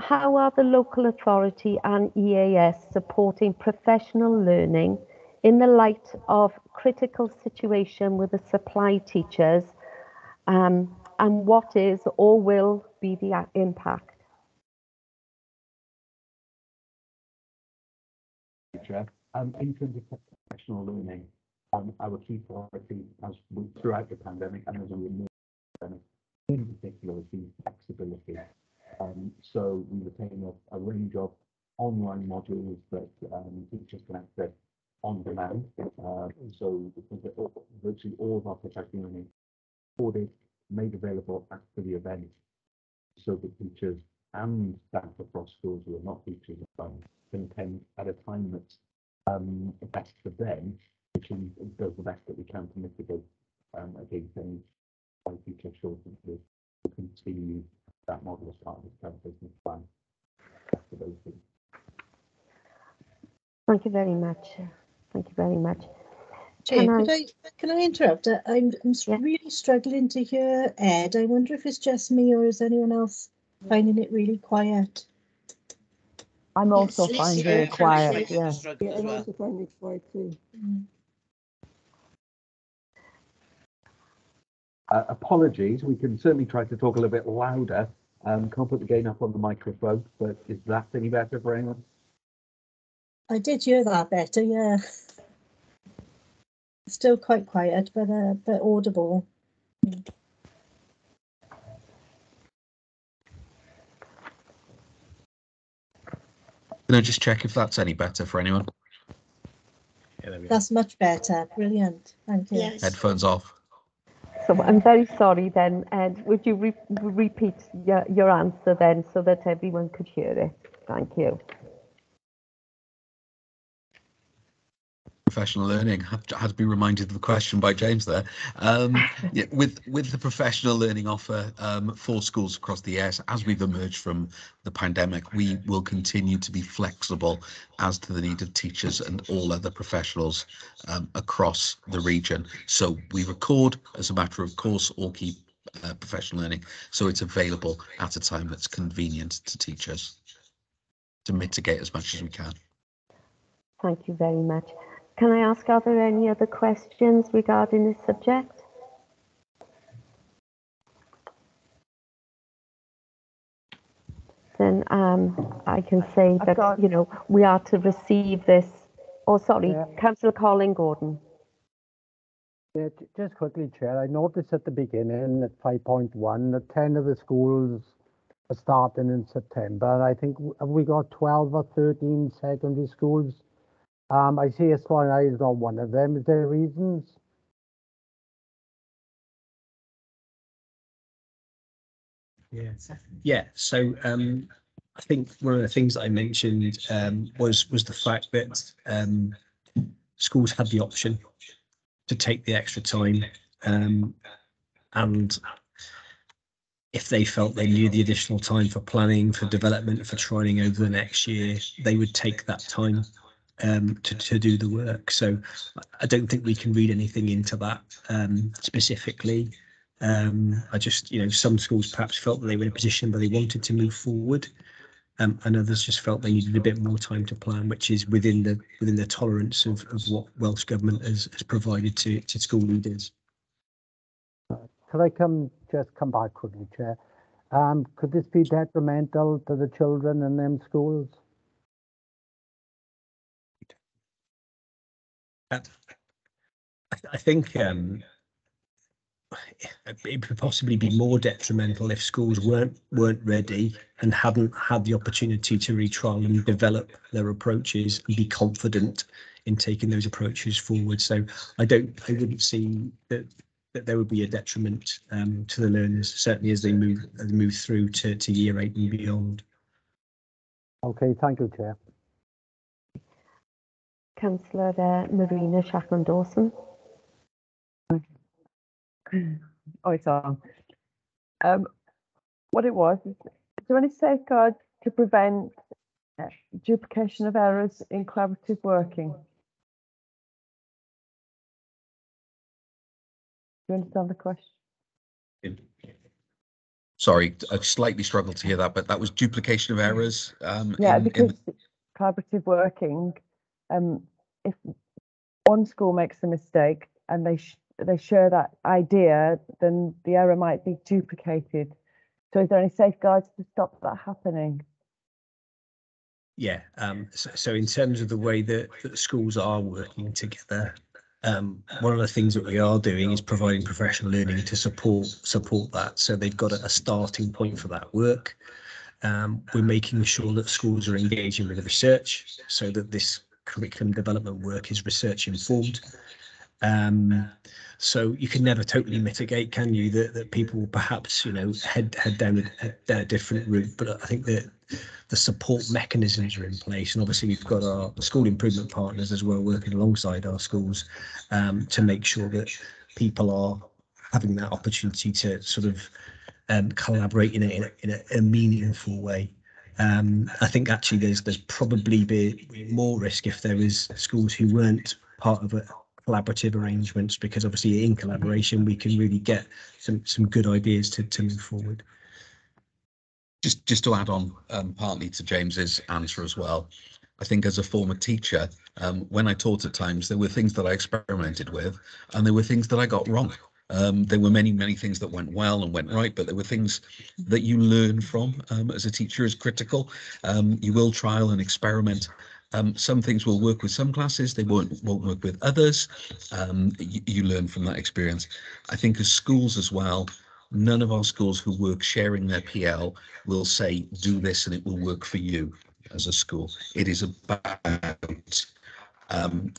How are the local authority and EAS supporting professional learning in the light of critical situation with the supply teachers, and what is or will be the impact? Chair, in terms of professional learning, our key priority as throughout the pandemic and as a remote pandemic, in particular, has been flexibility. So we retain a range of online modules that teachers can access on demand. So virtually all of our professional learning recorded, made available after the event, so that teachers and staff across schools who are not teachers can attend at a time that's best for them, which does the best that we can to mitigate against any teacher shortages, to continue that model as part of the current business plan. Thank you very much. Thank you very much. Jay, can I interrupt? I'm really struggling to hear Ed. I wonder if it's just me or is anyone else finding it really quiet? I'm also finding it quiet. Yeah. I'm also finding it quiet too. Apologies, we can certainly try to talk a little bit louder. Can't put the gain up on the microphone, but is that any better for anyone? I did hear that better, yeah. Still quite quiet, but audible. Can I just check if that's any better for anyone? Yeah, there we That's much better. Brilliant. Thank you. Yes. Headphones off. So I'm very sorry then, Ed. Would you repeat your answer then so that everyone could hear it? Thank you. Professional learning. I had to be reminded of the question by James there. Yeah, with the professional learning offer for schools across the ES, as we've emerged from the pandemic, we will continue to be flexible as to the need of teachers and all other professionals across the region. So we record, as a matter of course, all key professional learning, so it's available at a time that's convenient to teachers to mitigate as much as we can. Thank you very much. Can I ask, are there any other questions regarding this subject? Then I can say that, you know, we are to receive this. Oh, sorry, yeah. Councillor Colin Gordon. Yeah, just quickly, Chair, I noticed at the beginning at 5.1 that 10 of the schools are starting in September. I think we got 12 or 13 secondary schools. I see Esplana is not one of them. Is there reasons? Yeah. So I think one of the things that I mentioned was the fact that schools had the option to take the extra time, and if they felt they needed the additional time for planning, for development, for trialing over the next year, they would take that time to do the work. So I don't think we can read anything into that specifically. I just, you know, some schools perhaps felt that they were in a position where they wanted to move forward, and others just felt they needed a bit more time to plan, which is within the tolerance of what Welsh Government has provided to school leaders. Could I just come back quickly, Chair? Could this be detrimental to the children in them schools? I think it could possibly be more detrimental if schools weren't ready and hadn't had the opportunity to retrial and develop their approaches and be confident in taking those approaches forward. So I wouldn't see that there would be a detriment to the learners, certainly as they move through to year 8 and beyond. Okay, thank you, Chair. Councillor Marina Shackland-Dawson. Oh, it's on. What it was, is there any safeguards to prevent duplication of errors in collaborative working? Do you understand the question? Sorry, I slightly struggled to hear that, but that was duplication of errors. Yeah, because collaborative working, if one school makes a mistake and they share that idea, then the error might be duplicated. So is there any safeguards to stop that happening? Yeah, so in terms of the way that schools are working together, one of the things that we are doing is providing professional learning to support that. So they've got a starting point for that work. We're making sure that schools are engaging with the research so that this curriculum development work is research informed. So you can never totally mitigate, can you, that people will perhaps, you know, head down a different route. But I think that the support mechanisms are in place, and obviously we've got our school improvement partners as well working alongside our schools to make sure that people are having that opportunity to sort of collaborate in a meaningful way. I think actually there's probably be more risk if there is schools who weren't part of a collaborative arrangements, because obviously in collaboration we can really get some good ideas to move forward. Just to add on partly to James's answer as well, I think as a former teacher, when I taught at times, there were things that I experimented with and there were things that I got wrong. There were many things that went well and went right, but there were things that you learn from as a teacher is critical. You will trial and experiment. Some things will work with some classes, they won't work with others. You learn from that experience. I think as schools as well, none of our schools who work sharing their PL will say, do this and it will work for you as a school. It is about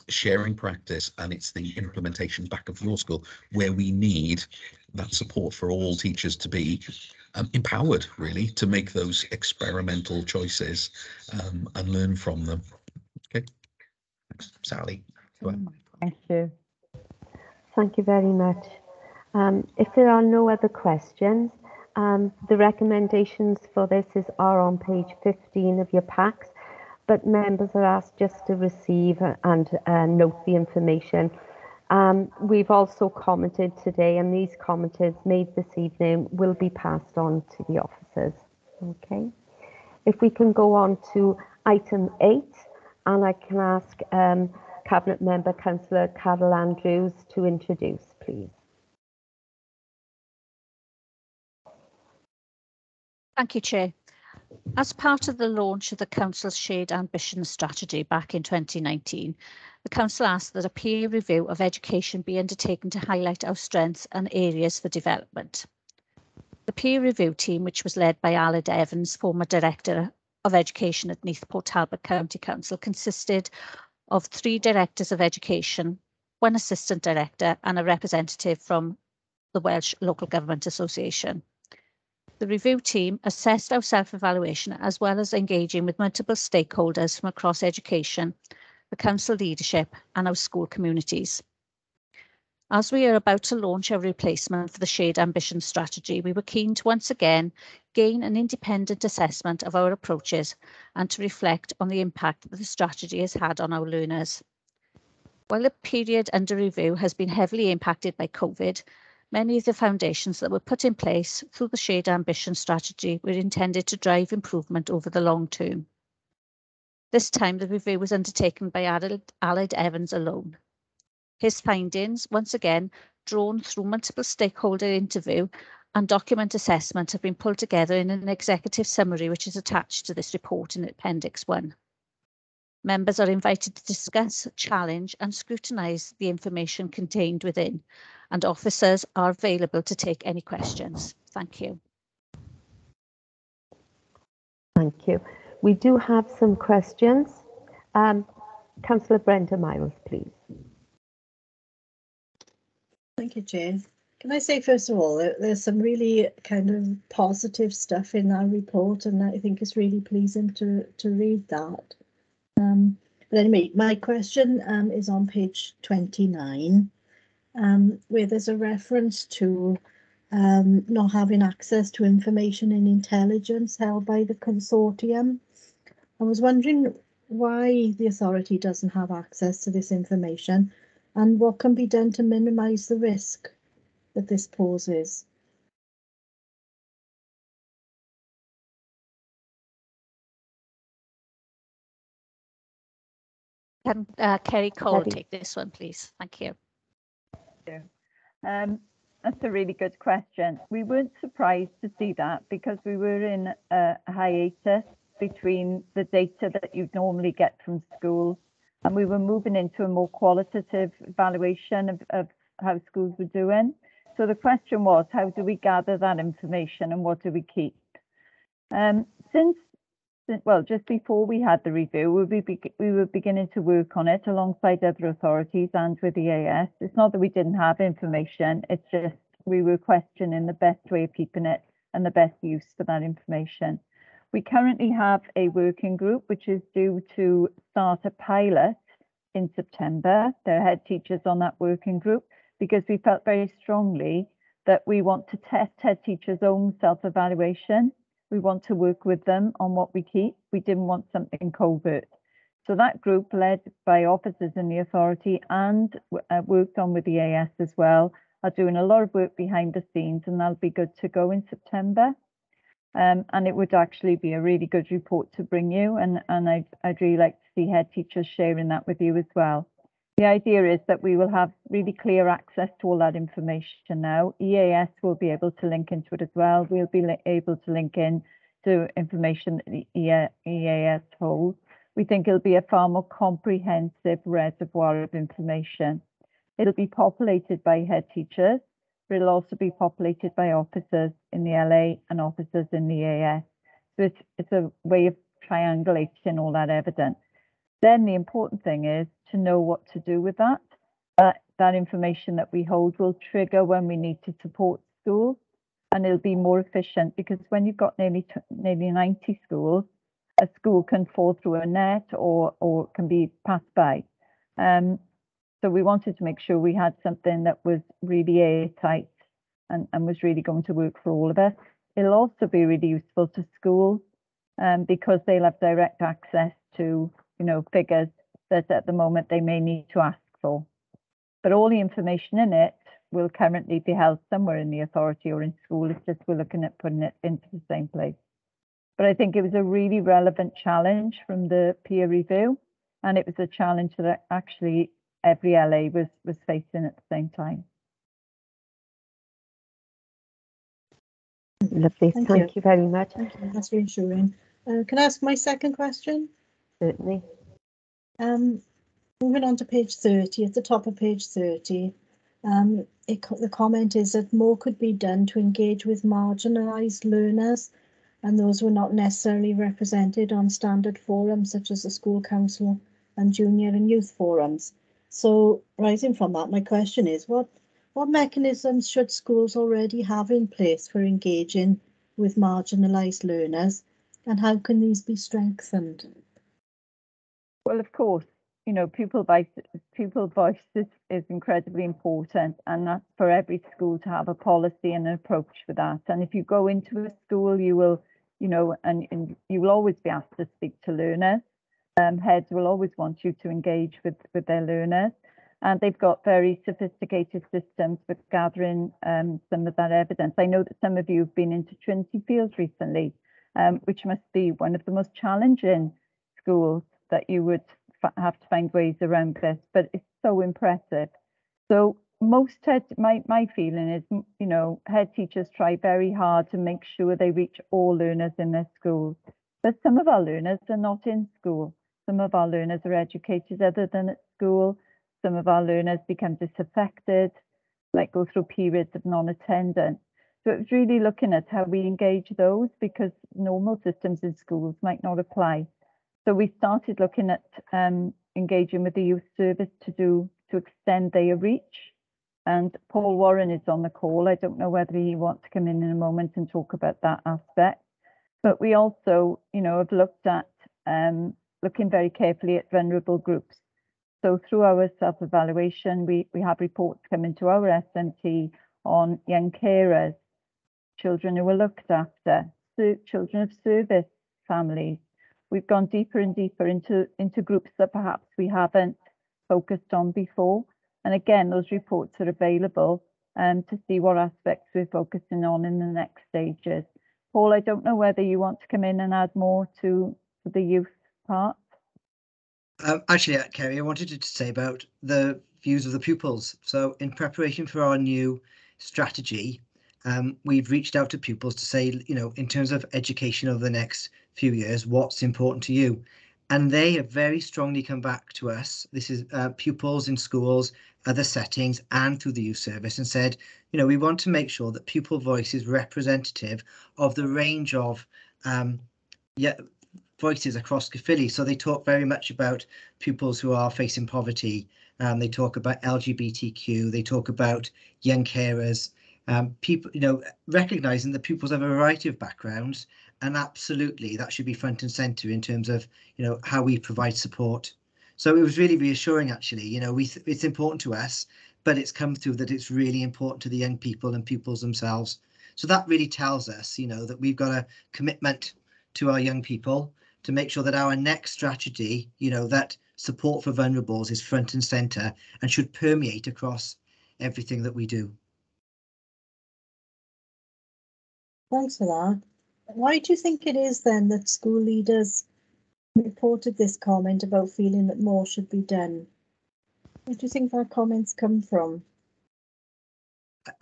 sharing practice, and it's the implementation back of your school where we need that support for all teachers to be empowered, really, to make those experimental choices and learn from them. Okay, thanks, Sally. Thank you. Thank you very much. If there are no other questions, the recommendations for this are on page 15 of your packs, but members are asked just to receive and note the information. We've also commented today, and these comments made this evening will be passed on to the officers. Okay. If we can go on to item 8, and I can ask Cabinet Member Councillor Carol Andrews to introduce, please. Thank you, Chair. As part of the launch of the Council's Shared Ambition Strategy back in 2019, the Council asked that a peer review of education be undertaken to highlight our strengths and areas for development. The peer review team, which was led by Aled Evans, former Director of Education at Neath Port Talbot County Council, consisted of 3 Directors of Education, 1 Assistant Director and a representative from the Welsh Local Government Association. The review team assessed our self-evaluation as well as engaging with multiple stakeholders from across education, the council leadership and our school communities. As we are about to launch our replacement for the Shared Ambition Strategy, we were keen to once again gain an independent assessment of our approaches and to reflect on the impact that the strategy has had on our learners. While the period under review has been heavily impacted by COVID, many of the foundations that were put in place through the Shared Ambition Strategy were intended to drive improvement over the long term. This time, the review was undertaken by Aled Evans alone. His findings, once again, drawn through multiple stakeholder interview and document assessment, have been pulled together in an executive summary which is attached to this report in Appendix 1. Members are invited to discuss, challenge and scrutinise the information contained within, and officers are available to take any questions. Thank you. Thank you. We do have some questions. Councillor Brenda Miles, please. Thank you, Jane. Can I say, first of all, there's some really kind of positive stuff in our report, and I think it's really pleasing to read that. But anyway, my question is on page 29, where there's a reference to not having access to information and intelligence held by the consortium. I was wondering why the authority doesn't have access to this information and what can be done to minimise the risk that this poses. Can Kerry Cole take this one, please? Thank you. That's a really good question. We weren't surprised to see that because we were in a hiatus between the data that you'd normally get from schools, and we were moving into a more qualitative evaluation of how schools were doing. So the question was, how do we gather that information and what do we keep? Well, just before we had the review, we were beginning to work on it alongside other authorities and with the EAS. It's not that we didn't have information, it's just we were questioning the best way of keeping it and the best use for that information. We currently have a working group which is due to start a pilot in September. There are head teachers on that working group because we felt very strongly that we want to test head teachers' own self-evaluation. We want to work with them on what we keep. We didn't want something covert. So that group, led by officers in the authority and worked on with the AS as well, are doing a lot of work behind the scenes, and that'll be good to go in September. And it would actually be a really good report to bring you, and I'd really like to see head teachers sharing that with you as well. The idea is that we will have really clear access to all that information now. EAS will be able to link into it as well. We'll be able to link in to information that the EAS holds. We think it'll be a far more comprehensive reservoir of information. It'll be populated by head teachers, but it'll also be populated by officers in the LA and officers in the EAS. So it's a way of triangulating all that evidence. Then the important thing is to know what to do with that. That information that we hold will trigger when we need to support schools, and it'll be more efficient because when you've got nearly 90 schools, a school can fall through a net or can be passed by. So we wanted to make sure we had something that was really airtight and was really going to work for all of us. It'll also be really useful to schools because they'll have direct access to figures that at the moment they may need to ask for. But all the information in it will currently be held somewhere in the authority or in school. It's just we're looking at putting it into the same place. But I think it was a really relevant challenge from the peer review, and it was a challenge that actually every LA was facing at the same time. Lovely, thank you very much. Thank you. That's reassuring. Can I ask my second question? Certainly. Moving on to page 30, at the top of page 30, the comment is that more could be done to engage with marginalised learners and those who are not necessarily represented on standard forums such as the school council and junior and youth forums. So rising from that, my question is, what mechanisms should schools already have in place for engaging with marginalised learners, and how can these be strengthened? Well, of course, pupil voice is incredibly important, and that's for every school to have a policy and an approach for that. And if you go into a school, you will, and you will always be asked to speak to learners. Heads will always want you to engage with their learners, and they've got very sophisticated systems for gathering some of that evidence. I know that some of you have been into Trinity Fields recently, which must be one of the most challenging schools that you would have to find ways around this, but it's so impressive. So most my feeling is, head teachers try very hard to make sure they reach all learners in their schools. But some of our learners are not in school. Some of our learners are educated other than at school. Some of our learners become disaffected. like go through periods of non-attendance. So it was really looking at how we engage those, because normal systems in schools might not apply. So we started looking at engaging with the youth service to extend their reach. And Paul Warren is on the call. I don't know whether he wants to come in a moment and talk about that aspect. But we also, have looked at looking very carefully at vulnerable groups. So through our self-evaluation, we have reports coming to our SMT on young carers, children who are looked after, children of service families. We've gone deeper and deeper into groups that perhaps we haven't focused on before. And again, those reports are available to see what aspects we're focusing on in the next stages. Paul, I don't know whether you want to come in and add more to the youth part. Actually, Kerry, I wanted to say about the views of the pupils. So in preparation for our new strategy, we've reached out to pupils to say, in terms of education over the next few years, what's important to you? And they have very strongly come back to us. This is pupils in schools, other settings, and through the youth service, and said, we want to make sure that pupil voice is representative of the range of voices across Caerphilly. So they talk very much about pupils who are facing poverty. They talk about LGBTQ. They talk about young carers. People, recognising that pupils have a variety of backgrounds, and absolutely that should be front and centre in terms of how we provide support. So it was really reassuring, actually. It's important to us, but it's come through that it's really important to the young people and pupils themselves. So that really tells us, that we've got a commitment to our young people to make sure that our next strategy, that support for vulnerables is front and centre and should permeate across everything that we do. Thanks for that. Why do you think it is then that school leaders reported this comment about feeling that more should be done? Where do you think that comment's come from?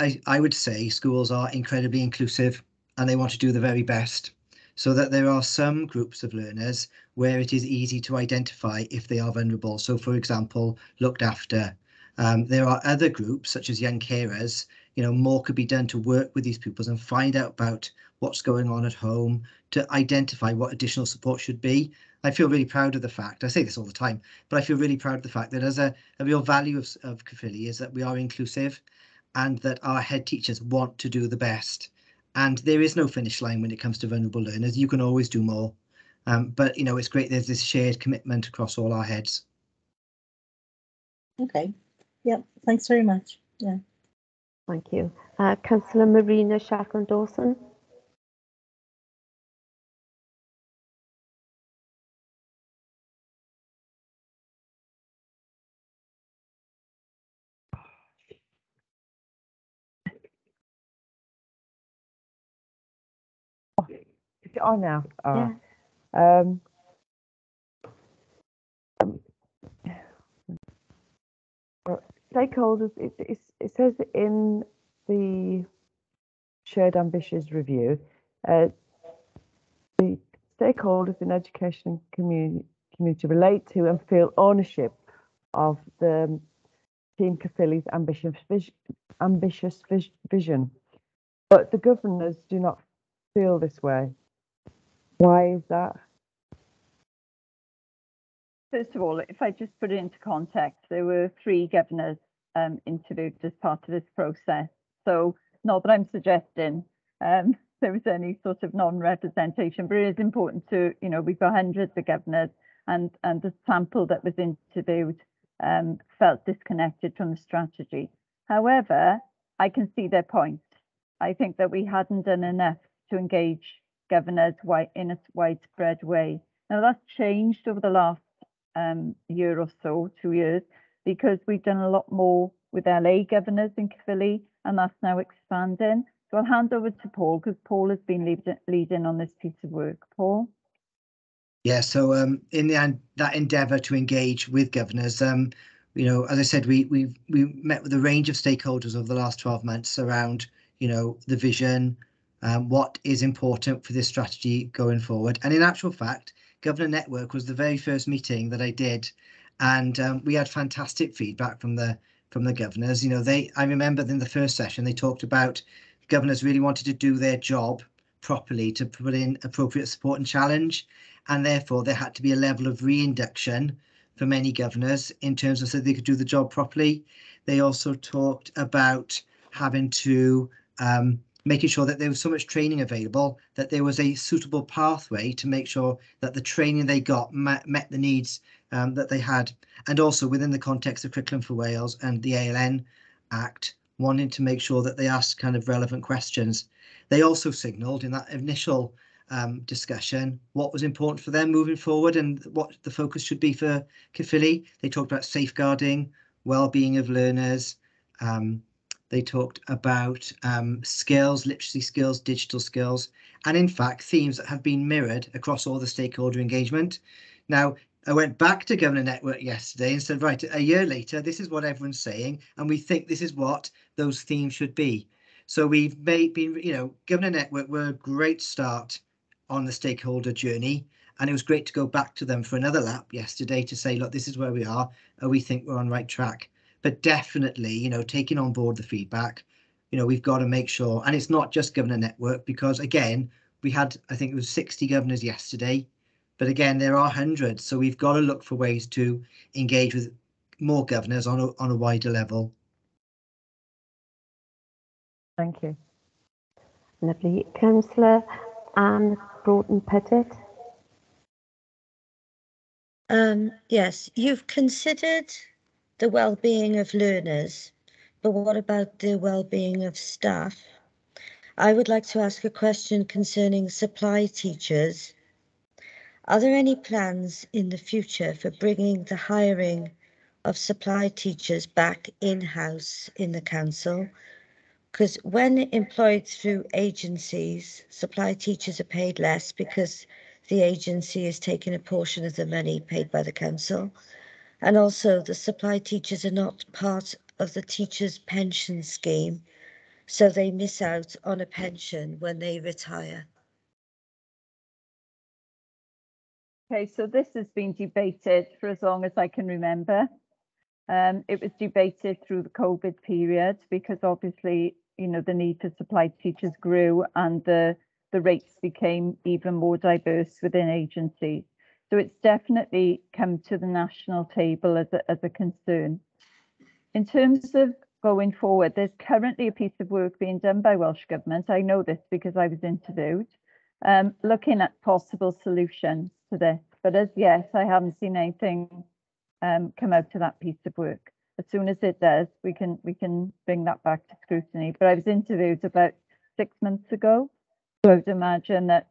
I would say schools are incredibly inclusive and they want to do the very best, so that there are some groups of learners where it is easy to identify if they are vulnerable. So, for example, looked after. There are other groups, such as young carers. More could be done to work with these pupils and find out about what's going on at home, to identify what additional support should be. I feel really proud of the fact, I say this all the time, but I feel really proud of the fact that as a real value of Caerphilly is that we are inclusive and that our head teachers want to do the best. And there is no finish line when it comes to vulnerable learners. You can always do more. But, it's great there's this shared commitment across all our heads. Okay. Yeah, thanks very much. Yeah. Thank you. Councillor Marina Shackland-Dawson. Is it on now? Yeah. Stakeholders, it says in the Shared Ambitions review, the stakeholders in education and community relate to and feel ownership of the Team Caerphilly's ambitious vision. But the governors do not feel this way. Why is that? First of all, if I just put it into context, there were 3 governors interviewed as part of this process. So not that I'm suggesting there was any sort of non-representation, but it is important to, we've got hundreds of governors, and the sample that was interviewed felt disconnected from the strategy. However, I can see their point. I think that we hadn't done enough to engage governors in a widespread way. Now that's changed over the last year or so, 2 years, because we've done a lot more with LA governors in Caerphilly, and that's now expanding. So I'll hand over to Paul, because Paul has been leading on this piece of work. Paul? Yeah, so in the end, that endeavour to engage with governors, as I said, we met with a range of stakeholders over the last 12 months around, the vision, what is important for this strategy going forward. And in actual fact, Governor Network was the very first meeting that I did, and we had fantastic feedback from the from the governors. You know, I remember in the first session, they talked about governors really wanted to do their job properly, to put in appropriate support and challenge, and therefore there had to be a level of reinduction for many governors in terms of so they could do the job properly. They also talked about having to making sure that there was so much training available that there was a suitable pathway to make sure that the training they got met the needs that they had, and also within the context of Curriculum for Wales and the ALN Act, wanting to make sure that they asked kind of relevant questions. They also signalled in that initial discussion what was important for them moving forward and what the focus should be for Caerphilly. They talked about safeguarding, well-being of learners. They talked about skills, literacy skills, digital skills, and in fact themes that have been mirrored across all the stakeholder engagement. Now, I went back to Governor Network yesterday and said, right, a year later, this is what everyone's saying, and we think this is what those themes should be. So we've been, you know, Governor Network were a great start on the stakeholder journey, and it was great to go back to them for another lap yesterday to say, look, this is where we are, and we think we're on the right track. But definitely, you know, taking on board the feedback, you know, we've got to make sure, and it's not just Governor Network, because again, we had, I think it was 60 governors yesterday, but again, there are hundreds, so we've got to look for ways to engage with more governors on a wider level. Thank you. Lovely. Councillor Anne Broughton-Pettit. Yes, you've considered the well-being of learners, but what about the well-being of staff? I would like to ask a question concerning supply teachers. Are there any plans in the future for bringing the hiring of supply teachers back in-house in the council? Because when employed through agencies, supply teachers are paid less because the agency is taking a portion of the money paid by the council. And also the supply teachers are not part of the teachers' pension scheme, so they miss out on a pension when they retire. Okay, so this has been debated for as long as I can remember. It was debated through the COVID period because obviously, you know, the need for supply teachers grew and the rates became even more diverse within agencies. So it's definitely come to the national table as a concern. In terms of going forward, there's currently a piece of work being done by Welsh Government. I know this because I was interviewed, looking at possible solutions to this. But as yet, I haven't seen anything come out to that piece of work. As soon as it does, we can bring that back to scrutiny. But I was interviewed about 6 months ago, so I would imagine that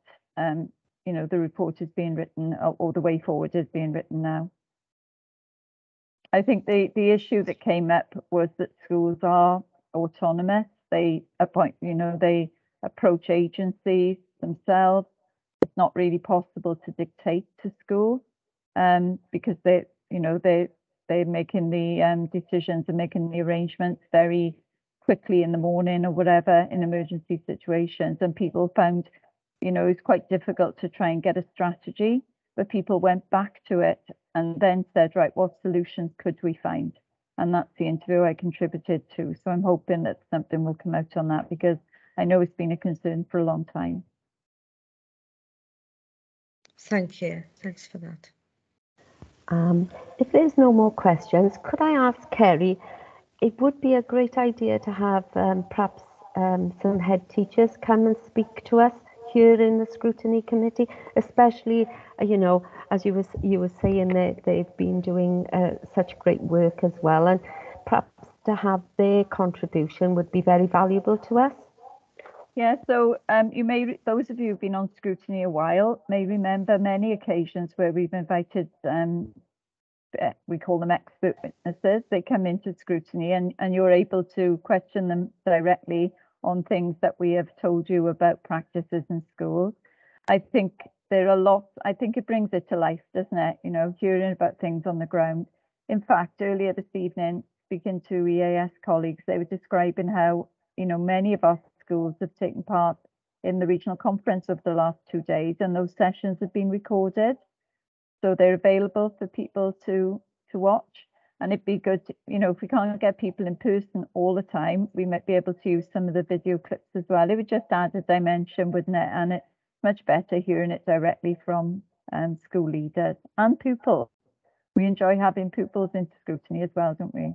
you know, the report is being written, or the way forward is being written now. I think the issue that came up was that schools are autonomous. They appoint, you know, they approach agencies themselves. It's not really possible to dictate to schools because they, you know, they're making the decisions and making the arrangements very quickly in the morning or whatever in emergency situations. And people found, you know, it's quite difficult to try and get a strategy, but people went back to it and then said, right, what solutions could we find? And that's the interview I contributed to. So I'm hoping that something will come out on that because I know it's been a concern for a long time. Thank you. Thanks for that. If there's no more questions, could I ask Kerry, it would be a great idea to have perhaps some head teachers come and speak to us here in the Scrutiny Committee, especially, you know, as you were saying, they've been doing such great work as well, and perhaps to have their contribution would be very valuable to us. Yeah, so you may, those of you who've been on Scrutiny a while may remember many occasions where we've invited, we call them expert witnesses. They come into Scrutiny and you're able to question them directly on things that we have told you about practices in schools. I think there are lots, I think it brings it to life, doesn't it? You know, hearing about things on the ground. In fact, earlier this evening, speaking to EAS colleagues, they were describing how, you know, many of our schools have taken part in the regional conference over the last 2 days, and those sessions have been recorded. So they're available for people to watch. And it'd be good, if we can't get people in person all the time, we might be able to use some of the video clips as well. It would just add a dimension, wouldn't it? And it's much better hearing it directly from school leaders and pupils. We enjoy having pupils into scrutiny as well, don't we?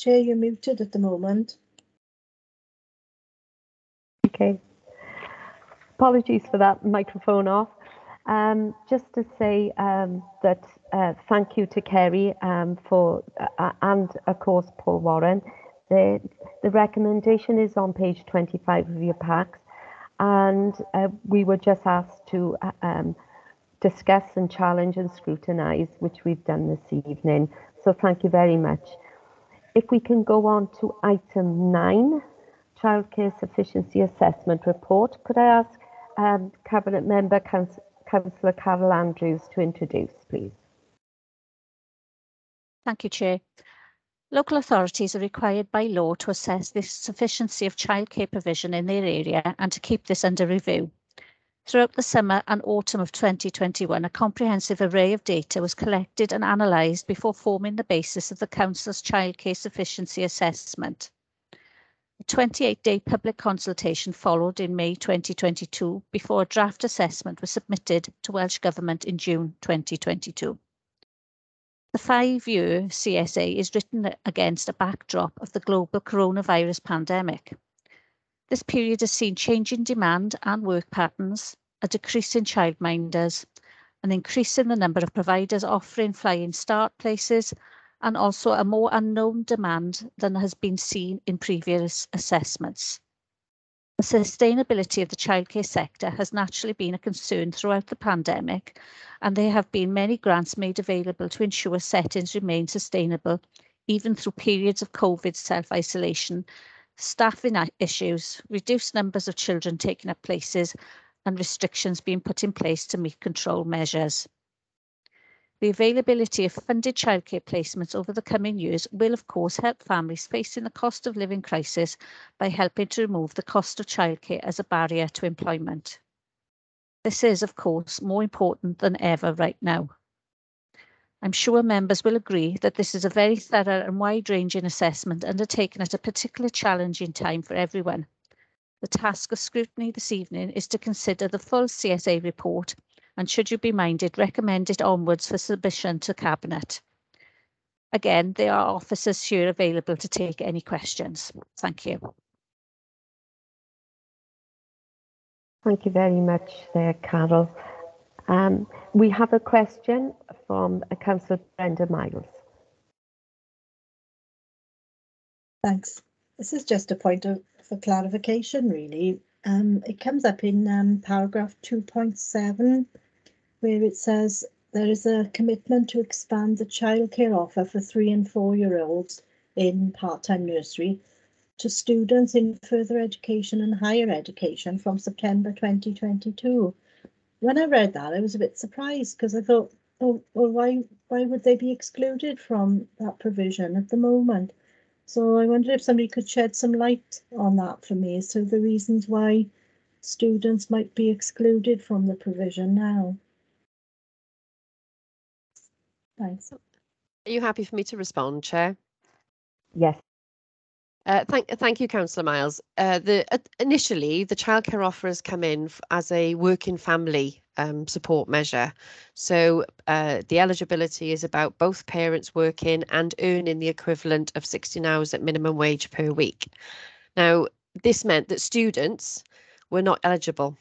Chair, you're muted at the moment. Okay. Apologies for that, microphone off. Just to say that thank you to Kerry for and of course Paul Warren. The recommendation is on page 25 of your packs, and we were just asked to discuss and challenge and scrutinise, which we've done this evening. So thank you very much. If we can go on to item 9, Childcare Sufficiency Assessment Report. Could I ask Cabinet Member Councillor Carol Andrews to introduce, please? Thank you, Chair. Local authorities are required by law to assess the sufficiency of childcare provision in their area and to keep this under review. Throughout the summer and autumn of 2021, a comprehensive array of data was collected and analysed before forming the basis of the Council's Childcare Sufficiency Assessment. A 28-day public consultation followed in May 2022 before a draft assessment was submitted to Welsh Government in June 2022. The 5-year CSA is written against a backdrop of the global coronavirus pandemic. This period has seen changing demand and work patterns, a decrease in childminders, an increase in the number of providers offering flying start places, and also a more unknown demand than has been seen in previous assessments. The sustainability of the childcare sector has naturally been a concern throughout the pandemic, and there have been many grants made available to ensure settings remain sustainable, even through periods of COVID self-isolation, staffing issues, reduced numbers of children taking up places, and restrictions being put in place to meet control measures. The availability of funded childcare placements over the coming years will, of course, help families facing the cost of living crisis by helping to remove the cost of childcare as a barrier to employment. This is, of course, more important than ever right now. I'm sure members will agree that this is a very thorough and wide-ranging assessment undertaken at a particularly challenging time for everyone. The task of scrutiny this evening is to consider the full CSA report and, should you be minded, recommend it onwards for submission to Cabinet. Again, there are officers here available to take any questions. Thank you. Thank you very much there, Carol. We have a question from Councillor Brenda Miles. Thanks. This is just a point for clarification, really. It comes up in paragraph 2.7, where it says there is a commitment to expand the childcare offer for 3- and 4-year-olds in part-time nursery to students in further education and higher education from September 2022. When I read that, I was a bit surprised because I thought, oh, well, why would they be excluded from that provision at the moment? So I wondered if somebody could shed some light on that for me as to the reasons why students might be excluded from the provision now. Thanks. Are you happy for me to respond, Chair? Yes. Thank you, Councillor Miles. Initially, the childcare offers come in as a working family support measure. So the eligibility is about both parents working and earning the equivalent of 16 hours at minimum wage per week. Now, this meant that students were not eligible.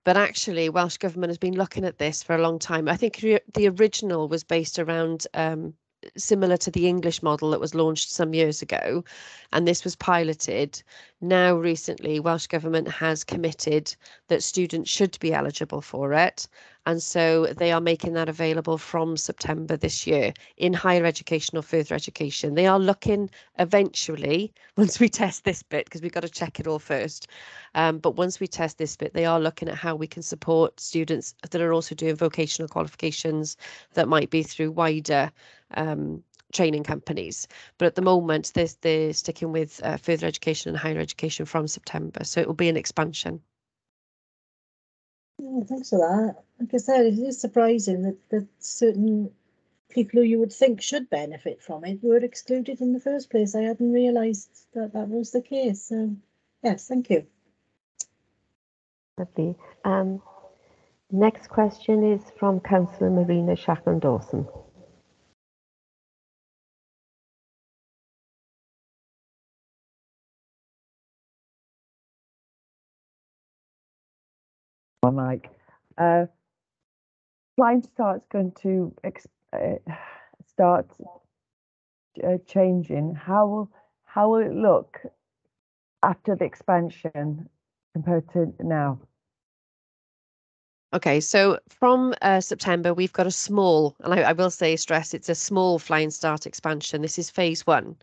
But actually, Welsh Government has been looking at this for a long time. I think the original was based around similar to the English model that was launched some years ago, and this was piloted. Now, recently, Welsh Government has committed that students should be eligible for it, and so they are making that available from September this year in higher education or further education. They are looking eventually, once we test this bit, because we've got to check it all first, but once we test this bit, they are looking at how we can support students that are also doing vocational qualifications that might be through wider training companies. But at the moment, they're sticking with further education and higher education from September. So it will be an expansion. Oh, thanks for that. Like I said, it is surprising that certain people who you would think should benefit from it were excluded in the first place. I hadn't realised that that was the case. So, yes, thank you. Lovely. Next question is from Councillor Marina Shackland-Dawson. Mike, Flying Start's going to start changing. How will it look after the expansion compared to now? Okay, so from September, we've got a small, and I will say, stress, it's a small Flying Start expansion. This is phase 1.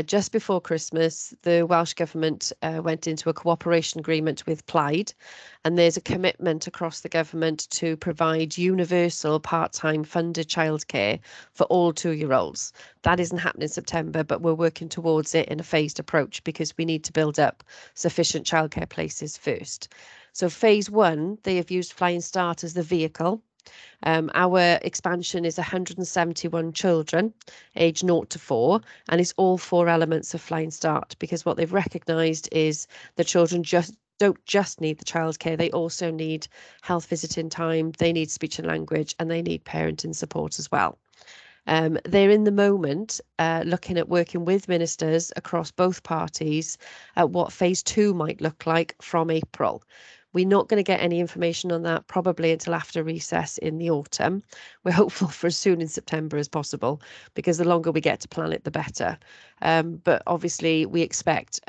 Just before Christmas, the Welsh Government went into a cooperation agreement with Plaid, and there's a commitment across the government to provide universal part-time funded childcare for all 2-year-olds. That isn't happening in September, but we're working towards it in a phased approach because we need to build up sufficient childcare places first. So phase 1, they have used Flying Start as the vehicle. Our expansion is 171 children, aged 0 to 4, and it's all 4 elements of Flying Start, because what they've recognised is the children don't just need the childcare, they also need health visiting time, they need speech and language, and they need parenting support as well. They're in the moment looking at working with ministers across both parties at what phase 2 might look like from April. We're not going to get any information on that probably until after recess in the autumn. We're hopeful for as soon in September as possible, because the longer we get to plan it, the better. But obviously we expect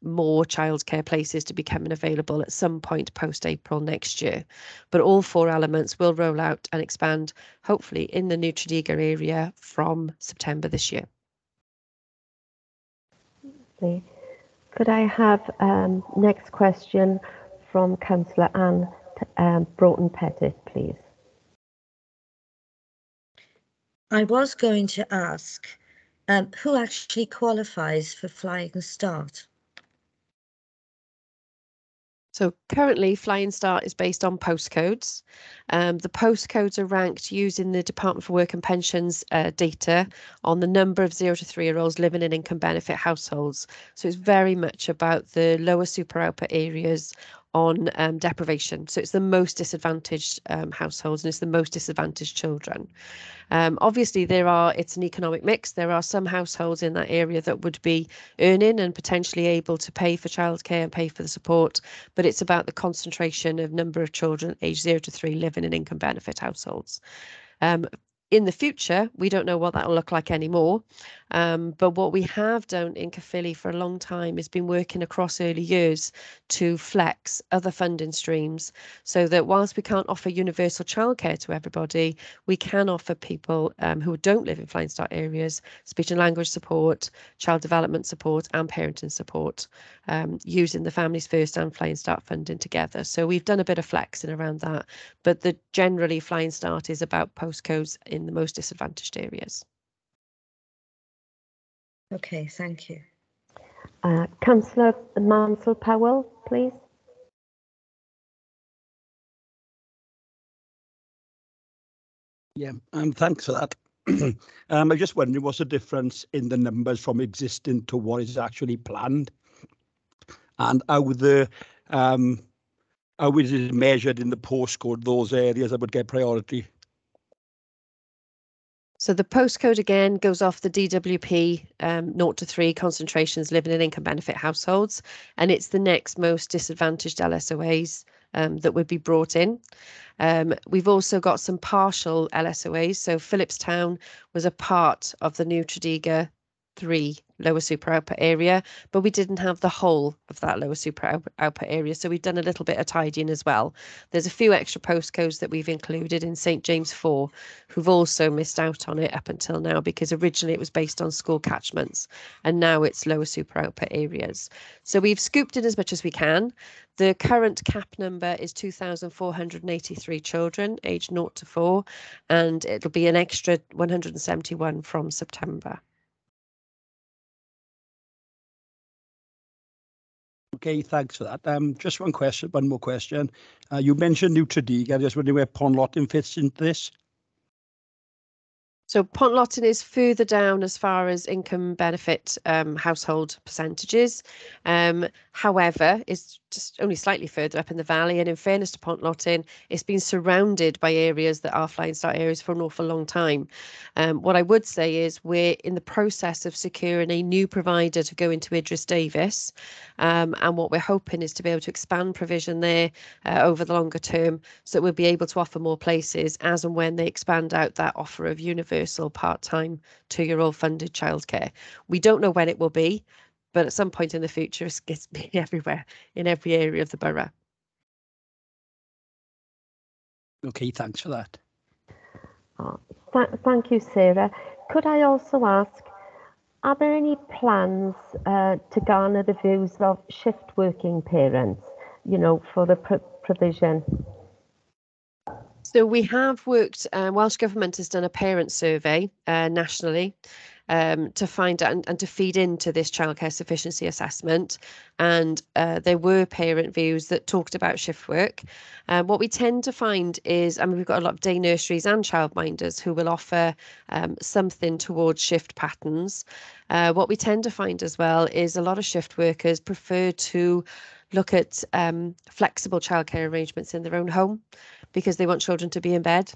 more childcare places to be coming available at some point post-April next year. But all 4 elements will roll out and expand, hopefully in the New Tredegar area from September this year. Okay. Could I have next question from Councillor Anne Broughton-Pettit, please? I was going to ask who actually qualifies for Flying Start? So currently Flying Start is based on postcodes. The postcodes are ranked using the Department for Work and Pensions data on the number of 0 to 3-year-olds living in income benefit households. So it's very much about the lower super output areas on deprivation. So it's the most disadvantaged households, and it's the most disadvantaged children. Obviously, it's an economic mix. There are some households in that area that would be earning and potentially able to pay for childcare and pay for the support, but it's about the concentration of number of children aged 0 to 3 living in income benefit households. In the future, we don't know what that will look like anymore. But what we have done in Caerphilly for a long time is been working across early years to flex other funding streams, so that whilst we can't offer universal childcare to everybody, we can offer people who don't live in Flying Start areas speech and language support, child development support and parenting support, using the Families First and Flying Start funding together. So we've done a bit of flexing around that, but generally Flying Start is about postcodes in the most disadvantaged areas. Okay, thank you. Councillor Mansell-Powell, please. Yeah, thanks for that. I'm just wondering what's the difference in the numbers from existing to what is actually planned, and how is it measured in the postcode, those areas that would get priority? So the postcode again goes off the DWP 0 to 3 concentrations living in income benefit households, and it's the next most disadvantaged LSOAs that would be brought in. We've also got some partial LSOAs. So Phillipstown was a part of the New Tredegar 3 lower super output area, but we didn't have the whole of that lower super output area. So we've done a little bit of tidying as well. There's a few extra postcodes that we've included in St James 4 who've also missed out on it up until now, because originally it was based on school catchments and now it's lower super output areas. So we've scooped in as much as we can. The current cap number is 2,483 children aged 0 to 4, and it'll be an extra 171 from September. Okay, thanks for that. Just one more question. You mentioned New Tredegar. I just wondering where Ponlottin fits into this. So Pontlottin is further down as far as income benefit household percentages. However, it's just only slightly further up in the valley. And in fairness to Pontlottin, it's been surrounded by areas that are flying start areas for an awful long time. What I would say is we're in the process of securing a new provider to go into Idris Davis. And what we're hoping is to be able to expand provision there over the longer term, so that we'll be able to offer more places as and when they expand out that offer of universal part-time 2-year-old funded childcare. We don't know when it will be, but at some point in the future, it's going to be everywhere in every area of the borough. Okay, thanks for that. Thank you, Sarah. Could I also ask, are there any plans to garner the views of shift working parents, you know, for the provision? So we have worked, Welsh Government has done a parent survey nationally to find out and to feed into this childcare sufficiency assessment. And there were parent views that talked about shift work. What we tend to find is, I mean, we've got a lot of day nurseries and childminders who will offer something towards shift patterns. What we tend to find as well is a lot of shift workers prefer to look at flexible childcare arrangements in their own home, because they want children to be in bed.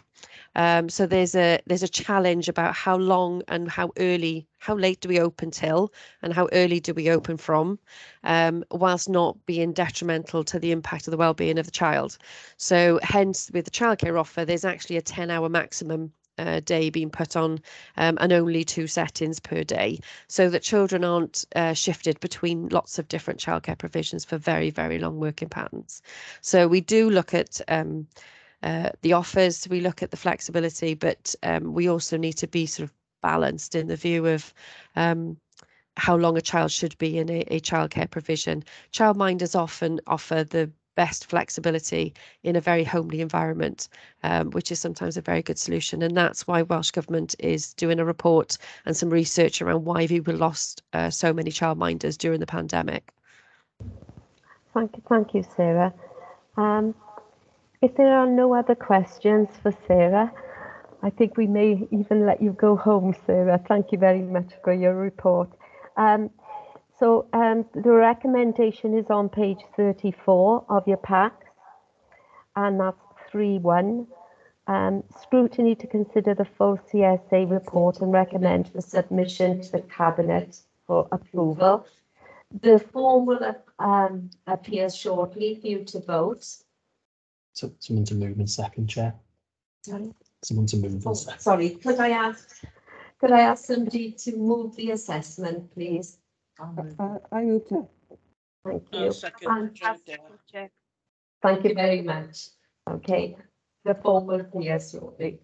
So there's a challenge about how long and how late do we open till, and how early do we open from, whilst not being detrimental to the impact of the well-being of the child. So hence, with the childcare offer, there's actually a 10-hour maximum day being put on, and only 2 settings per day, so that children aren't shifted between lots of different childcare provisions for very, very long working patterns. So we do look at the offers, we look at the flexibility, but we also need to be sort of balanced in the view of how long a child should be in a childcare provision. Childminders often offer the best flexibility in a very homely environment, which is sometimes a very good solution. And that's why Welsh Government is doing a report and some research around why we lost so many childminders during the pandemic. Thank you, Sarah. If there are no other questions for Sarah, I think we may even let you go home, Sarah. Thank you very much for your report. The recommendation is on page 34 of your packs, and that's 3.1. Scrutiny to consider the full CSA report and recommend for submission to the Cabinet for approval. The form will appear shortly for you to vote. So someone to move in second, Chair. Sorry? Someone to move in second. Sorry, could I ask somebody to move the assessment, please? I move to. Thank you. Second, Thank you very much. Okay, the form will appear shortly.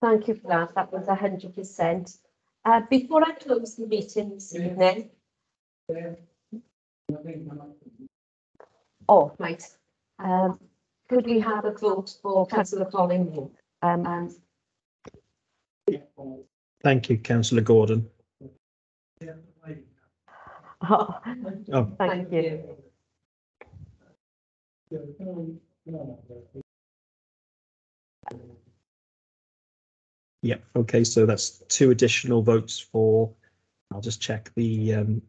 Thank you for that. That was 100%. Before I close the meeting this evening. Oh, right. Could we have a vote for Councillor Collingwood? Thank you, Councillor Gordon. Oh, Oh. thank you. Yeah, okay, so that's 2 additional votes for, I'll just check the,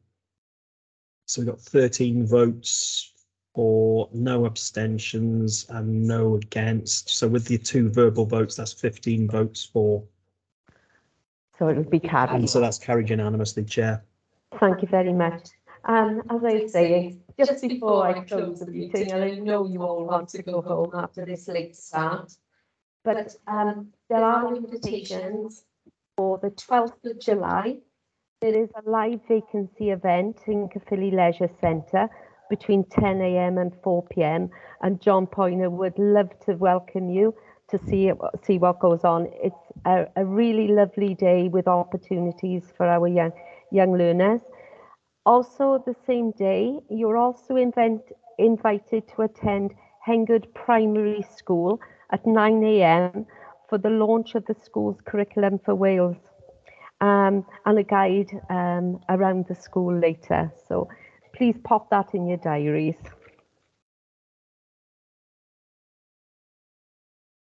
so we've got 13 votes for, no abstentions and no against. So with the 2 verbal votes, that's 15 votes for. So it will be carried. And so that's carried unanimously, Chair. Thank you very much. As I was saying, just before I close the meeting, and I know you all want to go home after this late start, but there are invitations for the 12th of July. There is a live vacancy event in Caerphilly Leisure Centre between 10 a.m. and 4 p.m. and John Poyner would love to welcome you to see what goes on. It's a really lovely day with opportunities for our young learners. Also, the same day, you're also invited to attend Hengood Primary School at 9 a.m. for the launch of the school's curriculum for Wales, and a guide around the school later. So please pop that in your diaries.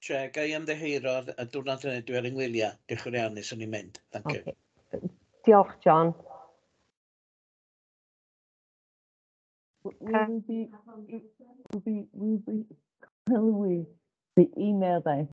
Chair, ga i ymddiheuro'r y diwrnod yn edrych yng Ngwyliau. Diolch yn fawr, nes o'n i'n mynd. Thank you. Diolch, John. Will we email that